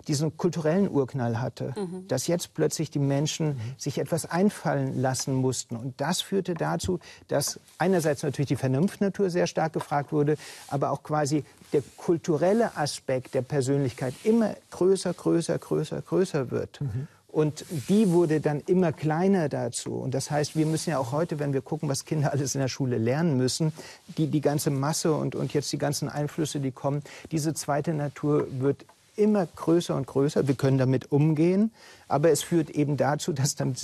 diesen kulturellen Urknall hatte. Dass jetzt plötzlich die Menschen sich etwas einfallen lassen mussten. Und das führte dazu, dass einerseits natürlich die Vernunftnatur sehr stark gefragt wurde, aber auch quasi der kulturelle Aspekt der Persönlichkeit immer größer wird. Und die wurde dann immer kleiner dazu. Und das heißt, wir müssen ja auch heute, wenn wir gucken, was Kinder alles in der Schule lernen müssen, die ganze Masse und jetzt die ganzen Einflüsse, die kommen, diese zweite Natur wird immer größer und größer. Wir können damit umgehen, aber es führt eben dazu, dass dann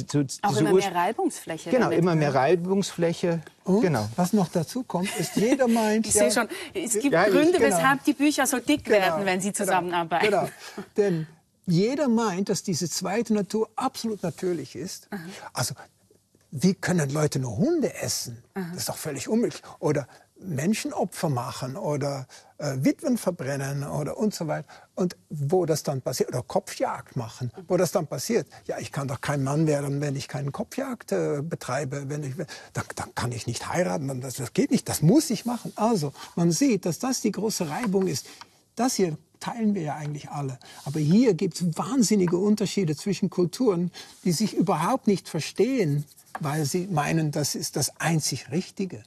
auch immer mehr Reibungsfläche. Genau, immer mehr Reibungsfläche. Und genau. was noch dazu kommt, ist, jeder meint... Ich sehe schon, es gibt Gründe, weshalb die Bücher so dick werden, wenn sie zusammenarbeiten. Genau, denn jeder meint, dass diese zweite Natur absolut natürlich ist. Also, wie können Leute nur Hunde essen? Das ist doch völlig unmöglich. Oder Menschenopfer machen oder Witwen verbrennen oder und so weiter. Und wo das dann passiert, oder Kopfjagd machen, wo das dann passiert, ja, ich kann doch kein Mann werden, wenn ich keine Kopfjagd betreibe, dann kann ich nicht heiraten, das geht nicht, das muss ich machen. Also, man sieht, dass das die große Reibung ist. Das hier teilen wir ja eigentlich alle. Aber hier gibt es wahnsinnige Unterschiede zwischen Kulturen, die sich überhaupt nicht verstehen, weil sie meinen, das ist das einzig Richtige.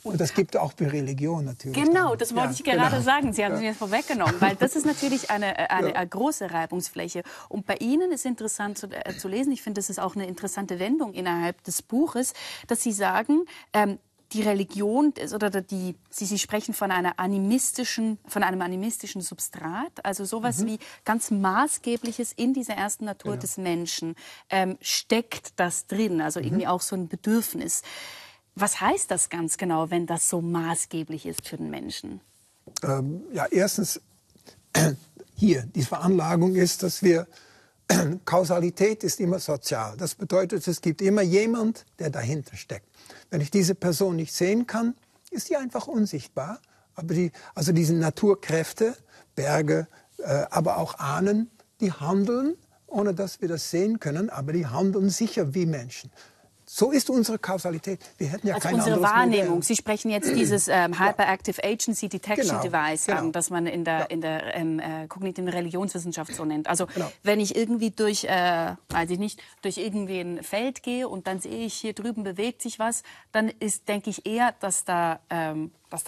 Und das gibt auch bei Religion natürlich. Genau, das wollte ich gerade sagen. Sie haben es Ja. mir vorweggenommen, weil das ist natürlich eine große Reibungsfläche. Und bei Ihnen ist interessant zu lesen, ich finde, das ist auch eine interessante Wendung innerhalb des Buches, dass Sie sagen, die Religion Sie sprechen von einem animistischen Substrat, also sowas wie ganz Maßgebliches in dieser ersten Natur des Menschen steckt das drin, also irgendwie auch so ein Bedürfnis. Was heißt das ganz genau, wenn das so maßgeblich ist für den Menschen? Ja, erstens, hier, die Veranlagung ist, dass Kausalität ist immer sozial. Das bedeutet, es gibt immer jemand, der dahinter steckt. Wenn ich diese Person nicht sehen kann, ist die einfach unsichtbar. Aber diese Naturkräfte, Berge, aber auch Ahnen, die handeln, ohne dass wir das sehen können, aber die handeln sicher wie Menschen. So ist unsere Kausalität. Wir hätten ja kein unsere anderes Wahrnehmung. Modell. Sie sprechen jetzt dieses Hyperactive Agency Detection Device an, das man in der kognitiven Religionswissenschaft so nennt. Also wenn ich irgendwie durch irgendwie ein Feld gehe und dann sehe ich, hier drüben bewegt sich was, dann denke ich eher, dass da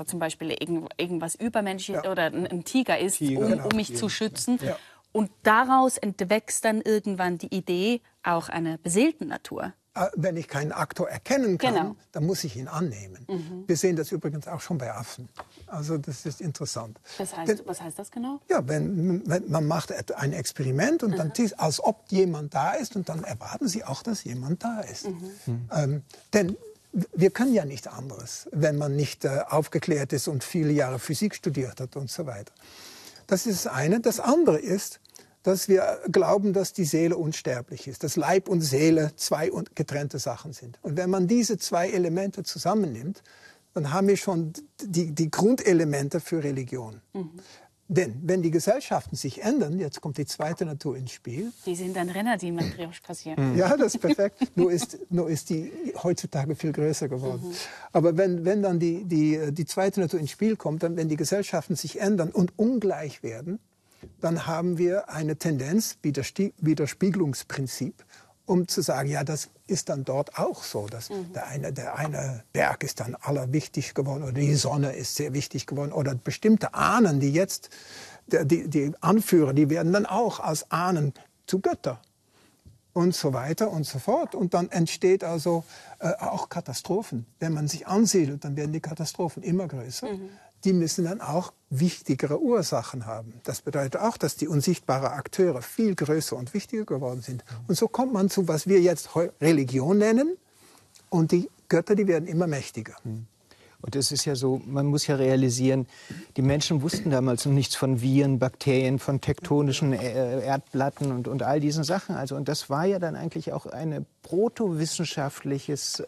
zum Beispiel irgendwas Übermenschliches oder ein Tiger ist, um mich zu schützen. Ja. Und daraus entwächst dann irgendwann die Idee auch einer beseelten Natur. Wenn ich keinen Aktor erkennen kann, dann muss ich ihn annehmen. Wir sehen das übrigens auch schon bei Affen. Also das ist interessant. Was heißt das genau? Ja, wenn man macht ein Experiment und dann tut, als ob jemand da ist und dann erwarten sie auch, dass jemand da ist. Denn wir können ja nichts anderes, wenn man nicht aufgeklärt ist und viele Jahre Physik studiert hat und so weiter. Das ist das eine. Das andere ist, dass wir glauben, dass die Seele unsterblich ist, dass Leib und Seele zwei getrennte Sachen sind. Und wenn man diese zwei Elemente zusammennimmt, dann haben wir schon die Grundelemente für Religion. Denn wenn die Gesellschaften sich ändern, jetzt kommt die zweite Natur ins Spiel. Die sind dann Renner, die Matrioschkas-hier. Ja, das ist perfekt. Nur ist die heutzutage viel größer geworden. Aber wenn dann die zweite Natur ins Spiel kommt, dann wenn die Gesellschaften sich ändern und ungleich werden, dann haben wir eine Tendenz, Widerspiegelungsprinzip, um zu sagen, ja, das ist dann dort auch so. Dass der eine Berg ist dann allerwichtig geworden oder die Sonne ist sehr wichtig geworden oder bestimmte Ahnen, die jetzt, die Anführer, die werden dann auch als Ahnen zu Götter und so weiter und so fort. Und dann entsteht also auch Katastrophen. Wenn man sich ansiedelt, dann werden die Katastrophen immer größer. Die müssen dann auch wichtigere Ursachen haben. Das bedeutet auch, dass die unsichtbaren Akteure viel größer und wichtiger geworden sind. Und so kommt man zu, was wir jetzt Religion nennen. Und die Götter, die werden immer mächtiger. Und es ist ja so, man muss ja realisieren, die Menschen wussten damals noch nichts von Viren, Bakterien, von tektonischen Erdplatten und all diesen Sachen. Also, und das war ja dann eigentlich auch ein protowissenschaftliches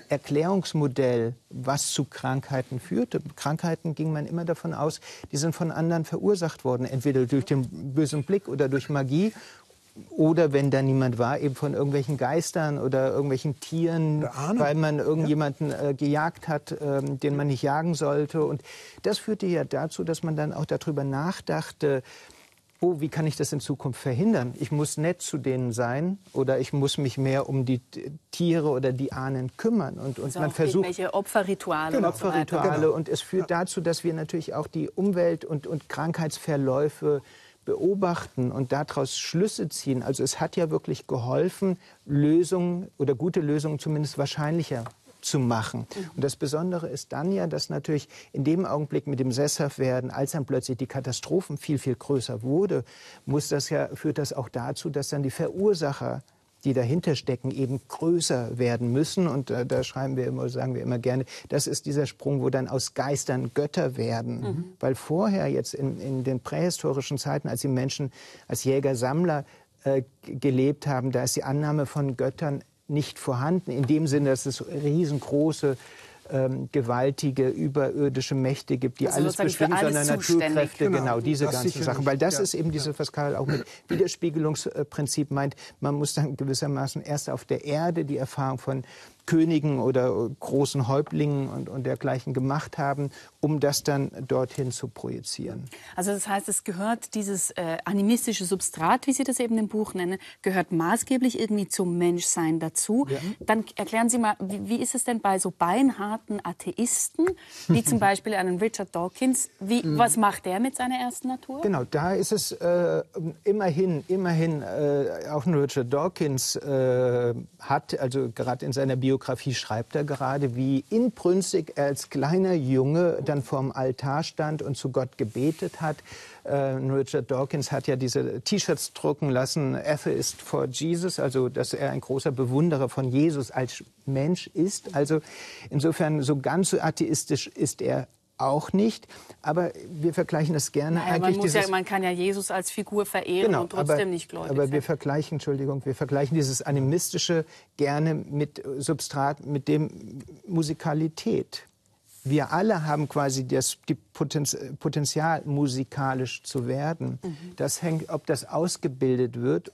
Erklärungsmodell, was zu Krankheiten führte. Krankheiten ging man immer davon aus, die sind von anderen verursacht worden, entweder durch den bösen Blick oder durch Magie. Oder wenn da niemand war, eben von irgendwelchen Geistern oder irgendwelchen Tieren, weil man irgendjemanden gejagt hat, den man nicht jagen sollte. Und das führte ja dazu, dass man dann auch darüber nachdachte, oh, wie kann ich das in Zukunft verhindern? Ich muss nett zu denen sein oder ich muss mich mehr um die Tiere oder die Ahnen kümmern. Und also man versucht irgendwelche Opferrituale. Opferrituale. Und es führt dazu, dass wir natürlich auch die Umwelt- und Krankheitsverläufe beobachten und daraus Schlüsse ziehen. Also es hat ja wirklich geholfen, Lösungen oder gute Lösungen zumindest wahrscheinlicher zu machen. Und das Besondere ist dann ja, dass natürlich in dem Augenblick mit dem Sesshaftwerden, als dann plötzlich die Katastrophen viel, viel größer wurde, führt das auch dazu, dass dann die Verursacher, die dahinter stecken, eben größer werden müssen. Und da sagen wir immer gerne, das ist dieser Sprung, wo dann aus Geistern Götter werden. Weil vorher jetzt in den prähistorischen Zeiten, als die Menschen als Jäger-Sammler gelebt haben, da ist die Annahme von Göttern nicht vorhanden. In dem Sinne, dass es riesengroße, gewaltige, überirdische Mächte gibt, die alles bestimmen, sondern Naturkräfte, genau diese ganzen Sachen. Weil das ist eben diese, was Karl auch mit Widerspiegelungsprinzip meint, man muss dann gewissermaßen erst auf der Erde die Erfahrung von Königen oder großen Häuptlingen und dergleichen gemacht haben, um das dann dorthin zu projizieren. Also das heißt, es gehört, dieses animistische Substrat, wie Sie das eben im Buch nennen, gehört maßgeblich irgendwie zum Menschsein dazu. Ja. Dann erklären Sie mal, wie ist es denn bei so beinharten Atheisten, wie zum Beispiel einen Richard Dawkins, was macht der mit seiner ersten Natur? Genau, da ist es immerhin, auch ein Richard Dawkins hat, also gerade in seiner Biografie schreibt er gerade, wie inbrünstig er als kleiner Junge dann vorm Altar stand und zu Gott gebetet hat. Richard Dawkins hat ja diese T-Shirts drucken lassen, Atheist for Jesus, also dass er ein großer Bewunderer von Jesus als Mensch ist. Also insofern so ganz so atheistisch ist er auch nicht, aber wir vergleichen das gerne. Naja, man kann ja Jesus als Figur verehren und trotzdem nicht gläubig sein. Aber wir vergleichen dieses Animistische gerne mit Substrat, mit dem Musikalität. Wir alle haben quasi die Potenzial, musikalisch zu werden. Das hängt, ob das ausgebildet wird,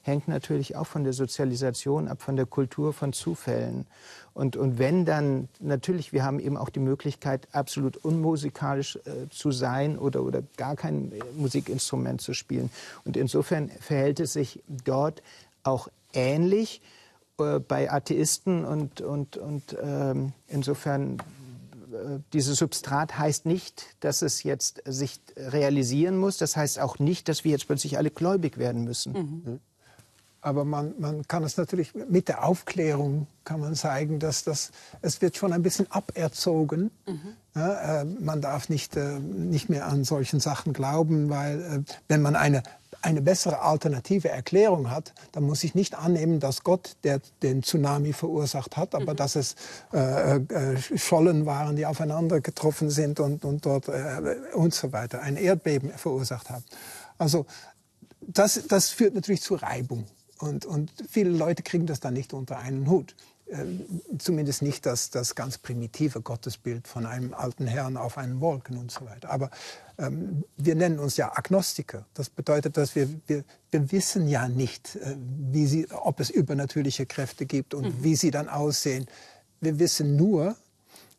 hängt natürlich auch von der Sozialisation ab, von der Kultur, von Zufällen. Und wenn dann, natürlich, wir haben eben auch die Möglichkeit, absolut unmusikalisch zu sein oder gar kein Musikinstrument zu spielen. Und insofern verhält es sich dort auch ähnlich bei Atheisten und insofern dieses Substrat heißt nicht, dass es jetzt sich realisieren muss. Das heißt auch nicht, dass wir jetzt plötzlich alle gläubig werden müssen. Aber man kann es natürlich mit der Aufklärung kann man zeigen, dass es wird schon ein bisschen aberzogen. Ja, man darf nicht mehr an solchen Sachen glauben, weil wenn man eine bessere alternative Erklärung hat, dann muss ich nicht annehmen, dass Gott den Tsunami verursacht hat, aber dass es Schollen waren, die aufeinander getroffen sind und dort und so weiter, ein Erdbeben verursacht haben. Also das führt natürlich zu Reibung. Und viele Leute kriegen das dann nicht unter einen Hut. Zumindest nicht das ganz primitive Gottesbild von einem alten Herrn auf einen Wolken und so weiter. Aber wir nennen uns ja Agnostiker. Das bedeutet, dass wir wissen ja nicht, ob es übernatürliche Kräfte gibt und wie sie dann aussehen. Wir wissen nur,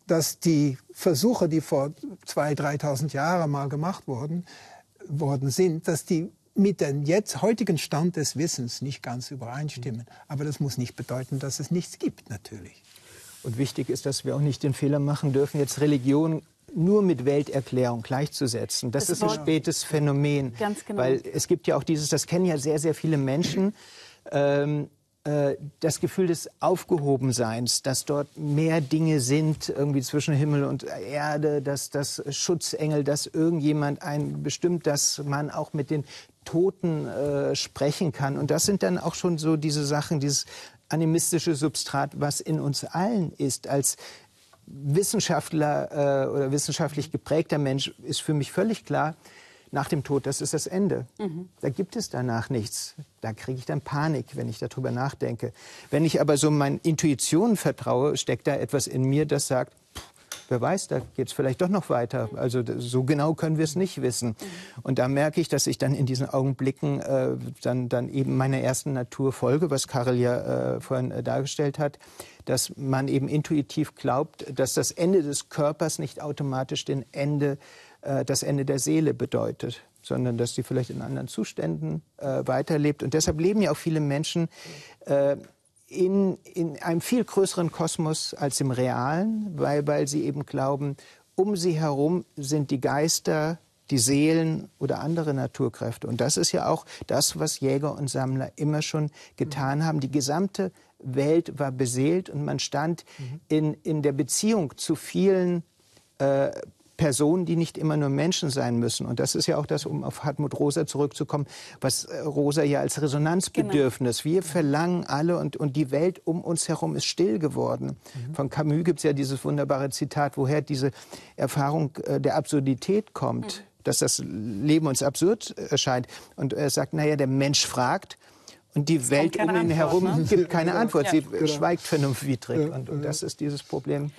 dass die Versuche, die vor 2.000, 3.000 Jahren mal gemacht worden sind, dass die mit dem heutigen Stand des Wissens nicht ganz übereinstimmen. Aber das muss nicht bedeuten, dass es nichts gibt, natürlich. Und wichtig ist, dass wir auch nicht den Fehler machen dürfen, jetzt Religion nur mit Welterklärung gleichzusetzen. Das ist ein spätes Phänomen. Ganz genau. Weil es gibt ja auch das kennen ja sehr, sehr viele Menschen, das Gefühl des Aufgehobenseins, dass dort mehr Dinge sind, irgendwie zwischen Himmel und Erde, dass das Schutzengel, dass irgendjemand bestimmt, dass man auch mit den Toten sprechen kann. Und das sind dann auch schon so diese Sachen, dieses animistische Substrat, was in uns allen ist. Als Wissenschaftler oder wissenschaftlich geprägter Mensch ist für mich völlig klar, nach dem Tod, das ist das Ende. Da gibt es danach nichts. Da kriege ich dann Panik, wenn ich darüber nachdenke. Wenn ich aber so meinen Intuitionen vertraue, steckt da etwas in mir, das sagt, wer weiß, da geht es vielleicht doch noch weiter. Also so genau können wir es nicht wissen. Und da merke ich, dass ich dann in diesen Augenblicken dann eben meiner ersten Natur folge, was Karel ja vorhin dargestellt hat, dass man eben intuitiv glaubt, dass das Ende des Körpers nicht automatisch das Ende der Seele bedeutet, sondern dass sie vielleicht in anderen Zuständen weiterlebt. Und deshalb leben ja auch viele Menschen in einem viel größeren Kosmos als im Realen, weil sie eben glauben, um sie herum sind die Geister, die Seelen oder andere Naturkräfte. Und das ist ja auch das, was Jäger und Sammler immer schon getan haben. Die gesamte Welt war beseelt und man stand in der Beziehung zu vielen Personen, die nicht immer nur Menschen sein müssen. Und das ist ja auch das, um auf Hartmut Rosa zurückzukommen, was Rosa ja als Resonanzbedürfnis. Wir verlangen alle und die Welt um uns herum ist still geworden. Von Camus gibt es ja dieses wunderbare Zitat, woher diese Erfahrung der Absurdität kommt, dass das Leben uns absurd erscheint. Und er sagt, naja, der Mensch fragt, und die Welt um ihn herum gibt keine Antwort. Sie schweigt vernunftwidrig. Und das ist dieses Problem.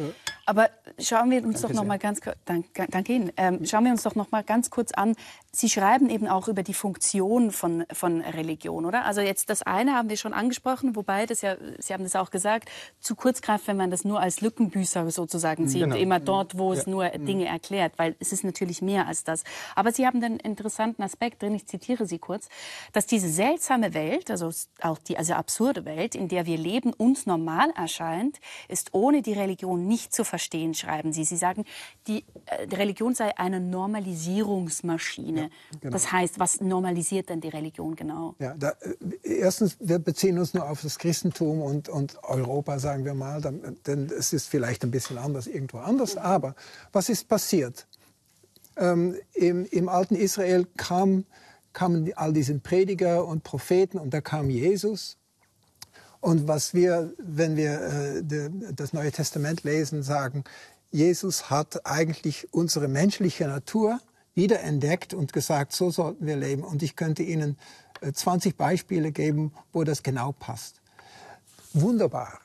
Aber schauen wir uns doch noch mal ganz danke Ihnen. Schauen wir uns doch noch mal ganz kurz an. Sie schreiben eben auch über die Funktion von Religion, oder? Also jetzt das eine haben wir schon angesprochen, wobei das ja, Sie haben das auch gesagt, zu kurz greift, wenn man das nur als Lückenbüßer sozusagen sieht, genau. Immer dort, wo es nur Dinge erklärt, weil es ist natürlich mehr als das. Aber Sie haben einen interessanten Aspekt drin, ich zitiere Sie kurz, dass diese seltsame Welt, also auch die absurde Welt, in der wir leben, uns normal erscheint, ist ohne die Religion nicht zu verstehen, schreiben Sie. Sie sagen, die Religion sei eine Normalisierungsmaschine. Ja, genau. Das heißt, was normalisiert denn die Religion genau? Ja, erstens, wir beziehen uns nur auf das Christentum und Europa, sagen wir mal, denn es ist vielleicht ein bisschen anders irgendwo anders. Aber was ist passiert? Im alten Israel kamen all diese Prediger und Propheten und da kam Jesus. Und was wir, wenn wir das Neue Testament lesen, sagen, Jesus hat eigentlich unsere menschliche Natur wiederentdeckt und gesagt, so sollten wir leben. Und ich könnte Ihnen 20 Beispiele geben, wo das genau passt. Wunderbar.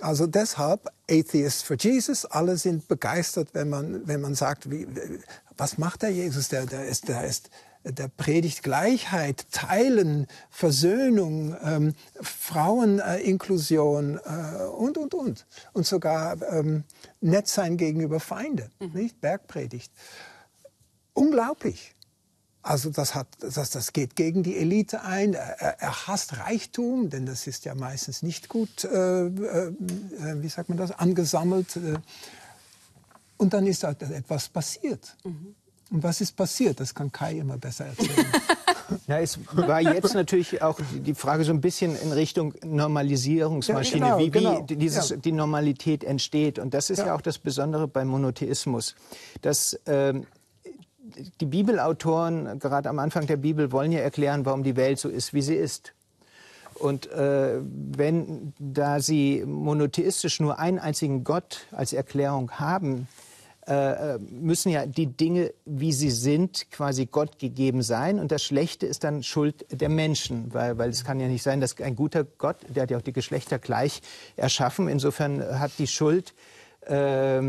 Also deshalb Atheists for Jesus, alle sind begeistert, wenn man sagt, was macht der Jesus? Der predigt Gleichheit, Teilen, Versöhnung, Fraueninklusion und. Und sogar nett sein gegenüber Feinden, nicht? Bergpredigt. Unglaublich. Also das geht gegen die Elite ein. Er hasst Reichtum, denn das ist ja meistens nicht gut, wie sagt man das, angesammelt. Und dann ist da etwas passiert. Und was ist passiert? Das kann Kai immer besser erzählen. Ja, es war jetzt natürlich auch die Frage so ein bisschen in Richtung Normalisierungsmaschine, ja, wie genau. Die Normalität entsteht. Und das ist ja auch das Besondere beim Monotheismus, dass die Bibelautoren, gerade am Anfang der Bibel, wollen ja erklären, warum die Welt so ist, wie sie ist. Und da sie monotheistisch nur einen einzigen Gott als Erklärung haben, müssen ja die Dinge, wie sie sind, quasi Gott gegeben sein. Und das Schlechte ist dann Schuld der Menschen, weil es kann ja nicht sein, dass ein guter Gott, der hat ja auch die Geschlechter gleich erschaffen, insofern hat die Schuld für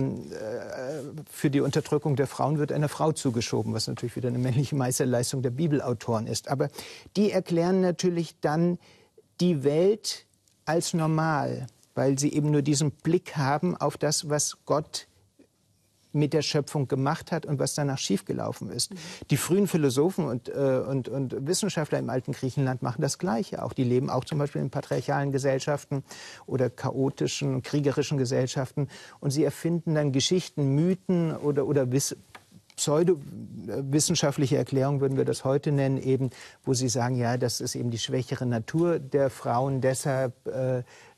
die Unterdrückung der Frauen wird einer Frau zugeschoben, was natürlich wieder eine männliche Meisterleistung der Bibelautoren ist. Aber die erklären natürlich dann die Welt als normal, weil sie eben nur diesen Blick haben auf das, was Gott mit der Schöpfung gemacht hat und was danach schiefgelaufen ist. Die frühen Philosophen und Wissenschaftler im alten Griechenland machen das Gleiche. Auch die leben auch zum Beispiel in patriarchalen Gesellschaften oder chaotischen, kriegerischen Gesellschaften. Und sie erfinden dann Geschichten, Mythen oder pseudowissenschaftliche Erklärungen, würden wir das heute nennen, eben, wo sie sagen, ja, das ist eben die schwächere Natur der Frauen, deshalb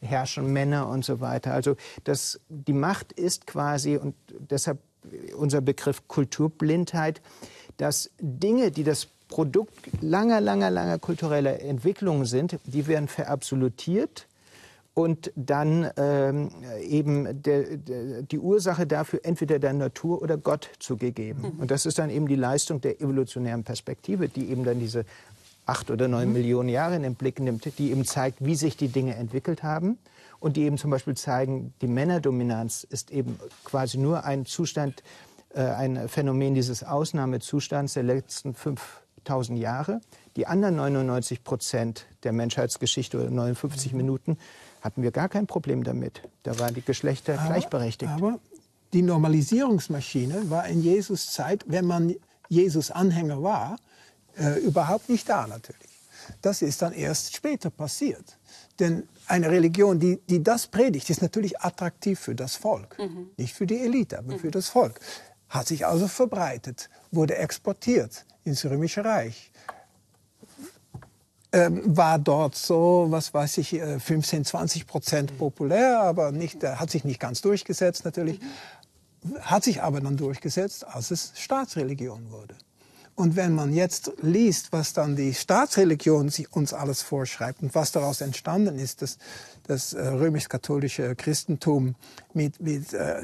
herrschen Männer und so weiter. Also die Macht ist quasi, und deshalb unser Begriff Kulturblindheit, dass Dinge, die das Produkt langer kultureller Entwicklungen sind, die werden verabsolutiert und dann eben die Ursache dafür entweder der Natur oder Gott zugegeben. Und das ist dann eben die Leistung der evolutionären Perspektive, die eben dann diese 8 oder 9 Millionen Jahre in den Blick nimmt, die eben zeigt, wie sich die Dinge entwickelt haben und die eben zum Beispiel zeigen, die Männerdominanz ist eben quasi nur ein Zustand, ein Phänomen dieses Ausnahmezustands der letzten 5000 Jahre. Die anderen 99% der Menschheitsgeschichte oder 59 Minuten hatten wir gar kein Problem damit. Da waren die Geschlechter gleichberechtigt. Aber die Normalisierungsmaschine war in Jesus Zeit, wenn man Jesus-Anhänger war, überhaupt nicht da natürlich. Das ist dann erst später passiert. Denn eine Religion, die das predigt, ist natürlich attraktiv für das Volk. Nicht für die Elite, aber für das Volk. Hat sich also verbreitet, wurde exportiert ins Römische Reich. War dort so, was weiß ich, 15-20% populär, aber hat sich nicht ganz durchgesetzt natürlich. Hat sich aber dann durchgesetzt, als es Staatsreligion wurde. Und wenn man jetzt liest, was dann die Staatsreligion uns alles vorschreibt und was daraus entstanden ist, das römisch-katholische Christentum mit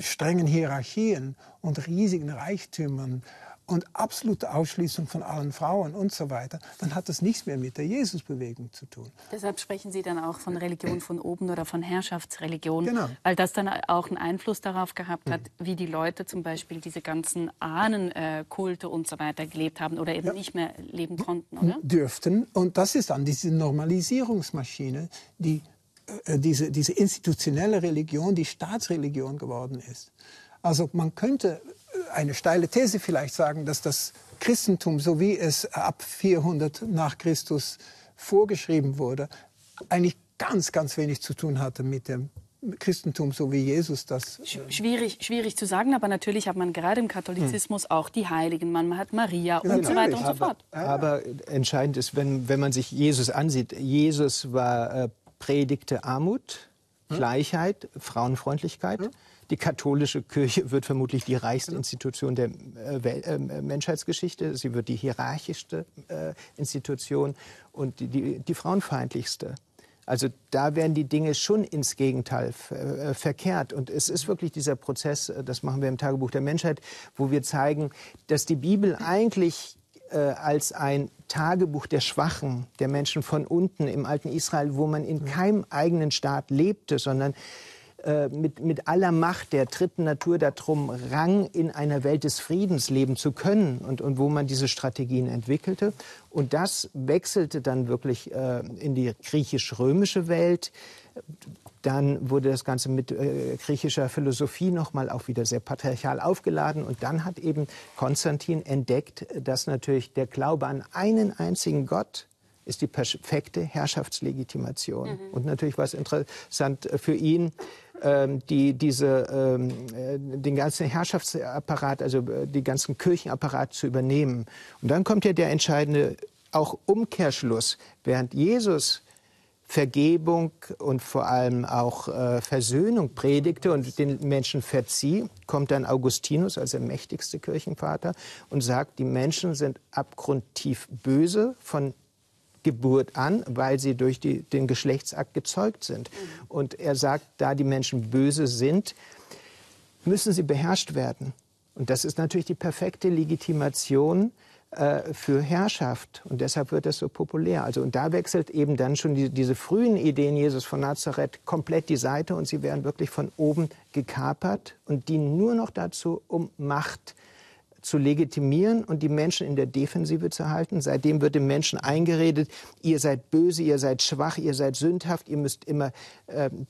strengen Hierarchien und riesigen Reichtümern und absolute Ausschließung von allen Frauen und so weiter, dann hat das nichts mehr mit der Jesusbewegung zu tun. Deshalb sprechen Sie dann auch von Religion von oben oder von Herrschaftsreligion, Genau. weil das dann auch einen Einfluss darauf gehabt hat, wie die Leute zum Beispiel diese ganzen Ahnenkulte und so weiter gelebt haben oder eben nicht mehr leben konnten, oder? Dürften. Und das ist dann diese Normalisierungsmaschine, die diese institutionelle Religion, die Staatsreligion geworden ist. Also man könnte eine steile These vielleicht sagen, dass das Christentum, so wie es ab 400 nach Christus vorgeschrieben wurde, eigentlich ganz, ganz wenig zu tun hatte mit dem Christentum, so wie Jesus das... Schwierig zu sagen, aber natürlich hat man gerade im Katholizismus auch die Heiligen, man hat Maria und so weiter und so fort. Aber entscheidend ist, wenn man sich Jesus ansieht, Jesus war predigte Armut, Gleichheit, Frauenfreundlichkeit. Die katholische Kirche wird vermutlich die reichste Institution der Menschheitsgeschichte. Sie wird die hierarchischste Institution und die frauenfeindlichste. Also da werden die Dinge schon ins Gegenteil verkehrt. Und es ist wirklich dieser Prozess, das machen wir im Tagebuch der Menschheit, wo wir zeigen, dass die Bibel eigentlich als ein Tagebuch der Schwachen, der Menschen von unten im alten Israel, wo man in keinem eigenen Staat lebte, sondern mit aller Macht der dritten Natur darum rang, in einer Welt des Friedens leben zu können und wo man diese Strategien entwickelte. Und das wechselte dann wirklich in die griechisch-römische Welt. Dann wurde das Ganze mit griechischer Philosophie nochmal auch wieder sehr patriarchal aufgeladen. Und dann hat eben Konstantin entdeckt, dass natürlich der Glaube an einen einzigen Gott ist die perfekte Herrschaftslegitimation. Und natürlich war es interessant für ihn, den ganzen Herrschaftsapparat, also den ganzen Kirchenapparat zu übernehmen. Und dann kommt ja der entscheidende auch Umkehrschluss. Während Jesus Vergebung und vor allem auch Versöhnung predigte und den Menschen verzieh, kommt dann Augustinus als der mächtigste Kirchenvater und sagt, die Menschen sind abgrundtief böse von Geburt an, weil sie durch den Geschlechtsakt gezeugt sind. Und er sagt, da die Menschen böse sind, müssen sie beherrscht werden. Und das ist natürlich die perfekte Legitimation für Herrschaft. Und deshalb wird das so populär. Also, und da wechselt eben dann schon diese frühen Ideen Jesus von Nazareth komplett die Seite und sie werden wirklich von oben gekapert und dienen nur noch dazu, um Macht zu legitimieren und die Menschen in der Defensive zu halten. Seitdem wird den Menschen eingeredet, ihr seid böse, ihr seid schwach, ihr seid sündhaft, ihr müsst immer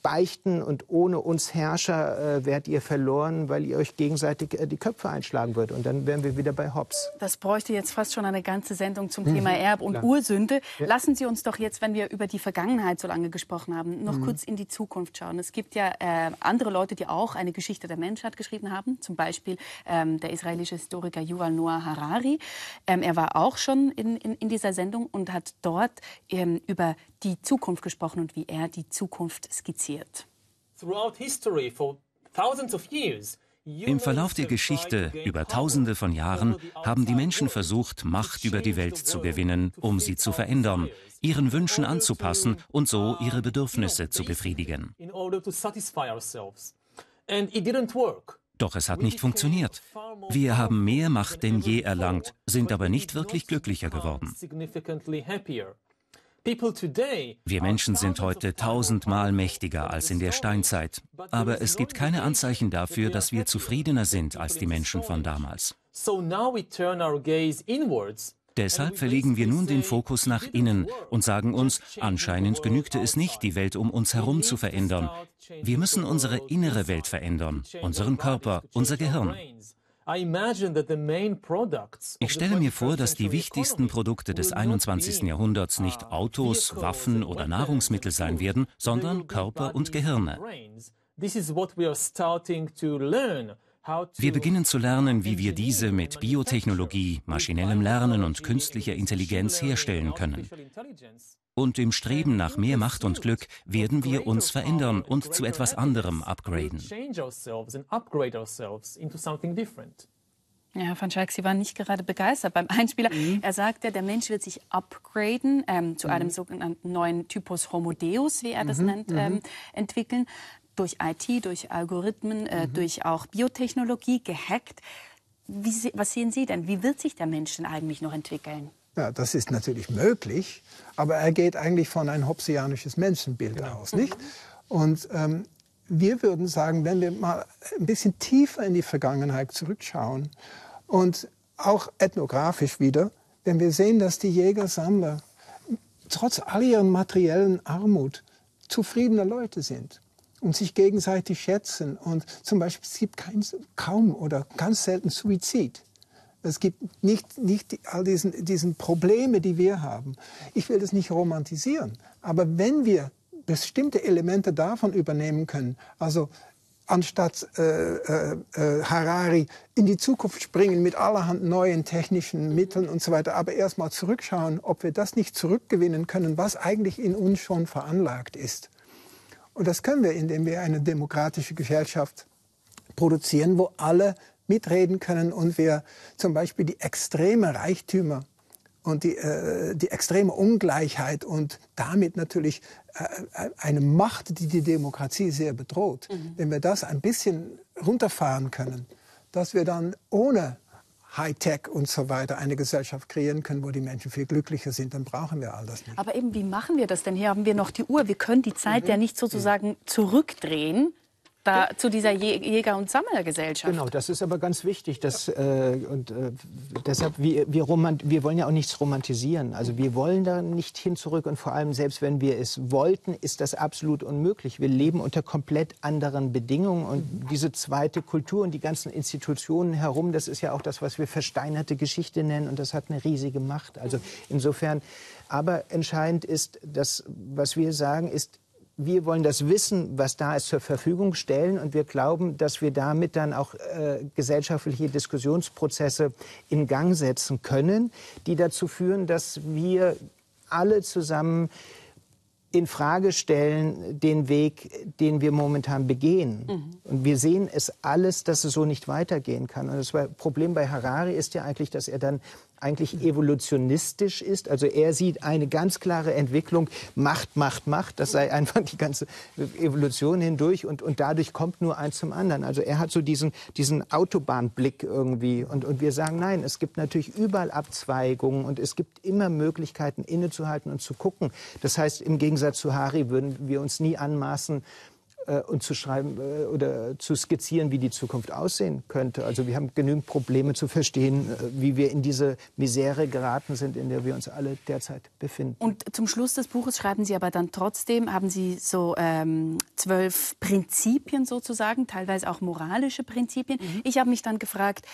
beichten und ohne uns Herrscher werdet ihr verloren, weil ihr euch gegenseitig die Köpfe einschlagen würdet. Und dann wären wir wieder bei Hobbes. Das bräuchte jetzt fast schon eine ganze Sendung zum Thema Erb- und Ursünde. Ja. Lassen Sie uns doch jetzt, wenn wir über die Vergangenheit so lange gesprochen haben, noch kurz in die Zukunft schauen. Es gibt ja andere Leute, die auch eine Geschichte der Menschheit geschrieben haben, zum Beispiel der israelische Historiker Yuval Noah Harari. Er war auch schon in dieser Sendung und hat dort über die Zukunft gesprochen und wie er die Zukunft skizziert. Im Verlauf der Geschichte, über Tausende von Jahren, haben die Menschen versucht, Macht über die Welt zu gewinnen, um sie zu verändern, ihren Wünschen anzupassen und so ihre Bedürfnisse zu befriedigen. Doch es hat nicht funktioniert. Wir haben mehr Macht denn je erlangt, sind aber nicht wirklich glücklicher geworden. Wir Menschen sind heute 1000-mal mächtiger als in der Steinzeit. Aber es gibt keine Anzeichen dafür, dass wir zufriedener sind als die Menschen von damals. Deshalb verlegen wir nun den Fokus nach innen und sagen uns, anscheinend genügte es nicht, die Welt um uns herum zu verändern. Wir müssen unsere innere Welt verändern, unseren Körper, unser Gehirn. Ich stelle mir vor, dass die wichtigsten Produkte des 21. Jahrhunderts nicht Autos, Waffen oder Nahrungsmittel sein werden, sondern Körper und Gehirne. Wir beginnen zu lernen, wie wir diese mit Biotechnologie, maschinellem Lernen und künstlicher Intelligenz herstellen können. Und im Streben nach mehr Macht und Glück werden wir uns verändern und zu etwas anderem upgraden. Ja, Herr van Schaik, Sie waren nicht gerade begeistert beim Einspieler. Er sagte, der Mensch wird sich upgraden, zu einem sogenannten neuen Typus Homo Deus, wie er das nennt, entwickeln. Durch IT, durch Algorithmen, durch auch Biotechnologie gehackt. was sehen Sie denn? Wie wird sich der Mensch denn eigentlich noch entwickeln? Ja, das ist natürlich möglich, aber er geht eigentlich von ein hobbesianisches Menschenbild aus, nicht? Und wir würden sagen, wenn wir mal ein bisschen tiefer in die Vergangenheit zurückschauen und auch ethnografisch wieder, wenn wir sehen, dass die Jäger-Sammler trotz all ihren materiellen Armut zufriedene Leute sind und sich gegenseitig schätzen. Und zum Beispiel, es gibt kaum oder ganz selten Suizid. Es gibt nicht all diesen Probleme, die wir haben. Ich will das nicht romantisieren, aber wenn wir bestimmte Elemente davon übernehmen können, also anstatt Harari in die Zukunft springen mit allerhand neuen technischen Mitteln und so weiter, aber erstmal zurückschauen, ob wir das nicht zurückgewinnen können, was eigentlich in uns schon veranlagt ist. Und das können wir, indem wir eine demokratische Gesellschaft produzieren, wo alle mitreden können und wir zum Beispiel die extreme Reichtümer und die extreme Ungleichheit und damit natürlich eine Macht, die die Demokratie sehr bedroht. Wenn wir das ein bisschen runterfahren können, dass wir dann ohne Hightech und so weiter eine Gesellschaft kreieren können, wo die Menschen viel glücklicher sind, dann brauchen wir all das nicht. Aber eben, wie machen wir das denn? Hier haben wir noch die Uhr. Wir können die Zeit ja nicht sozusagen zurückdrehen. Zu dieser Jäger- und Sammlergesellschaft. Genau, das ist aber ganz wichtig. Deshalb, wir wollen ja auch nichts romantisieren. Also wir wollen da nicht hin zurück. Und vor allem, selbst wenn wir es wollten, ist das absolut unmöglich. Wir leben unter komplett anderen Bedingungen. Und diese zweite Kultur und die ganzen Institutionen herum, das ist ja auch das, was wir versteinerte Geschichte nennen. Und das hat eine riesige Macht. Also insofern, aber entscheidend ist, das, was wir sagen, ist, wir wollen das Wissen, was da ist, zur Verfügung stellen. Und wir glauben, dass wir damit dann auch gesellschaftliche Diskussionsprozesse in Gang setzen können, die dazu führen, dass wir alle zusammen in Frage stellen den Weg, den wir momentan begehen. Und wir sehen es alles, dass es so nicht weitergehen kann. Und das Problem bei Harari ist ja eigentlich, dass er dann eigentlich evolutionistisch ist. Also er sieht eine ganz klare Entwicklung, Macht, Macht, Macht. Das sei einfach die ganze Evolution hindurch und dadurch kommt nur eins zum anderen. Also er hat so diesen Autobahnblick irgendwie. Und wir sagen, nein, es gibt natürlich überall Abzweigungen und es gibt immer Möglichkeiten, innezuhalten und zu gucken. Das heißt, im Gegensatz zu Harari würden wir uns nie anmaßen, und zu schreiben oder zu skizzieren, wie die Zukunft aussehen könnte. Also wir haben genügend Probleme zu verstehen, wie wir in diese Misere geraten sind, in der wir uns alle derzeit befinden. Und zum Schluss des Buches schreiben Sie aber dann trotzdem, haben Sie so 12 Prinzipien sozusagen, teilweise auch moralische Prinzipien. Ich habe mich dann gefragt,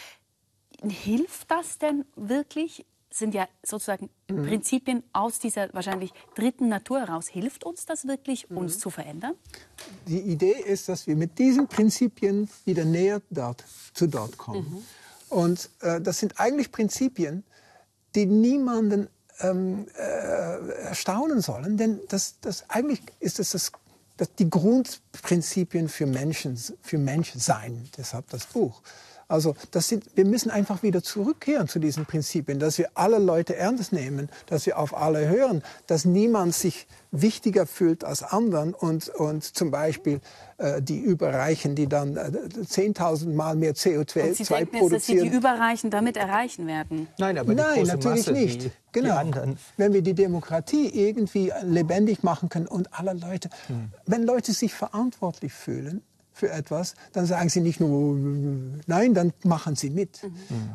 hilft das denn wirklich? Sind ja sozusagen Prinzipien aus dieser wahrscheinlich dritten Natur heraus. Hilft uns das wirklich, uns zu verändern? Die Idee ist, dass wir mit diesen Prinzipien wieder näher zu dort kommen. Und das sind eigentlich Prinzipien, die niemanden erstaunen sollen, denn eigentlich ist das die Grundprinzipien für Menschsein, deshalb das Buch. Also wir müssen einfach wieder zurückkehren zu diesen Prinzipien, dass wir alle Leute ernst nehmen, dass wir auf alle hören, dass niemand sich wichtiger fühlt als anderen und zum Beispiel die Überreichen, die dann 10.000 Mal mehr CO2 und Sie denken jetzt, dass Sie die Überreichen damit erreichen werden? Nein, aber die große natürlich Masse, nicht. Genau. Die anderen. Wenn wir die Demokratie irgendwie lebendig machen können und alle Leute, wenn Leute sich verantwortlich fühlen für etwas, dann sagen sie nicht nur nein, dann machen sie mit.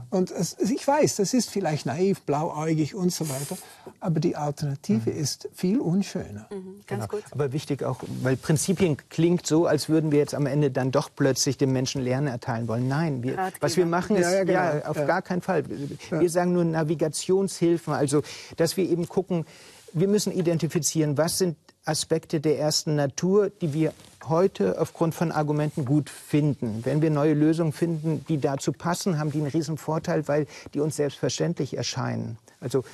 Und ich weiß, das ist vielleicht naiv, blauäugig und so weiter, aber die Alternative ist viel unschöner. Ganz gut. Aber wichtig auch, weil Prinzipien klingt so, als würden wir jetzt am Ende dann doch plötzlich dem Menschen Lernen erteilen wollen. Nein, was wir machen ist, auf gar keinen Fall. Wir sagen nur Navigationshilfen, also dass wir eben gucken, wir müssen identifizieren, was sind Aspekte der ersten Natur, die wir heute aufgrund von Argumenten gut finden. Wenn wir neue Lösungen finden, die dazu passen, haben die einen riesen Vorteil, weil die uns selbstverständlich erscheinen. Also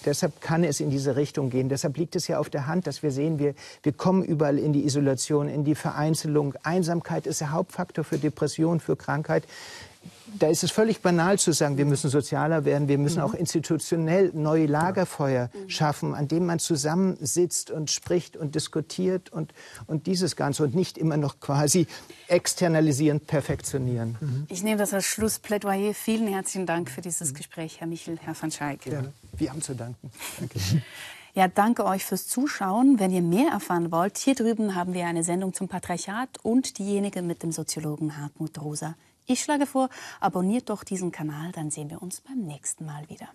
deshalb kann es in diese Richtung gehen. Deshalb liegt es ja auf der Hand, dass wir sehen, wir kommen überall in die Isolation, in die Vereinzelung. Einsamkeit ist der Hauptfaktor für Depression, für Krankheit. da ist es völlig banal zu sagen, wir müssen sozialer werden, wir müssen auch institutionell neue Lagerfeuer schaffen, an denen man zusammensitzt und spricht und diskutiert und dieses Ganze und nicht immer noch quasi externalisieren, perfektionieren. Ich nehme das als Schlussplädoyer. Vielen herzlichen Dank für dieses Gespräch, Herr Michel, Herr van Schaik. Gerne. Wir haben zu danken. Danke. Ja, danke euch fürs Zuschauen. Wenn ihr mehr erfahren wollt, hier drüben haben wir eine Sendung zum Patriarchat und diejenige mit dem Soziologen Hartmut Rosa. Ich schlage vor, abonniert doch diesen Kanal, dann sehen wir uns beim nächsten Mal wieder.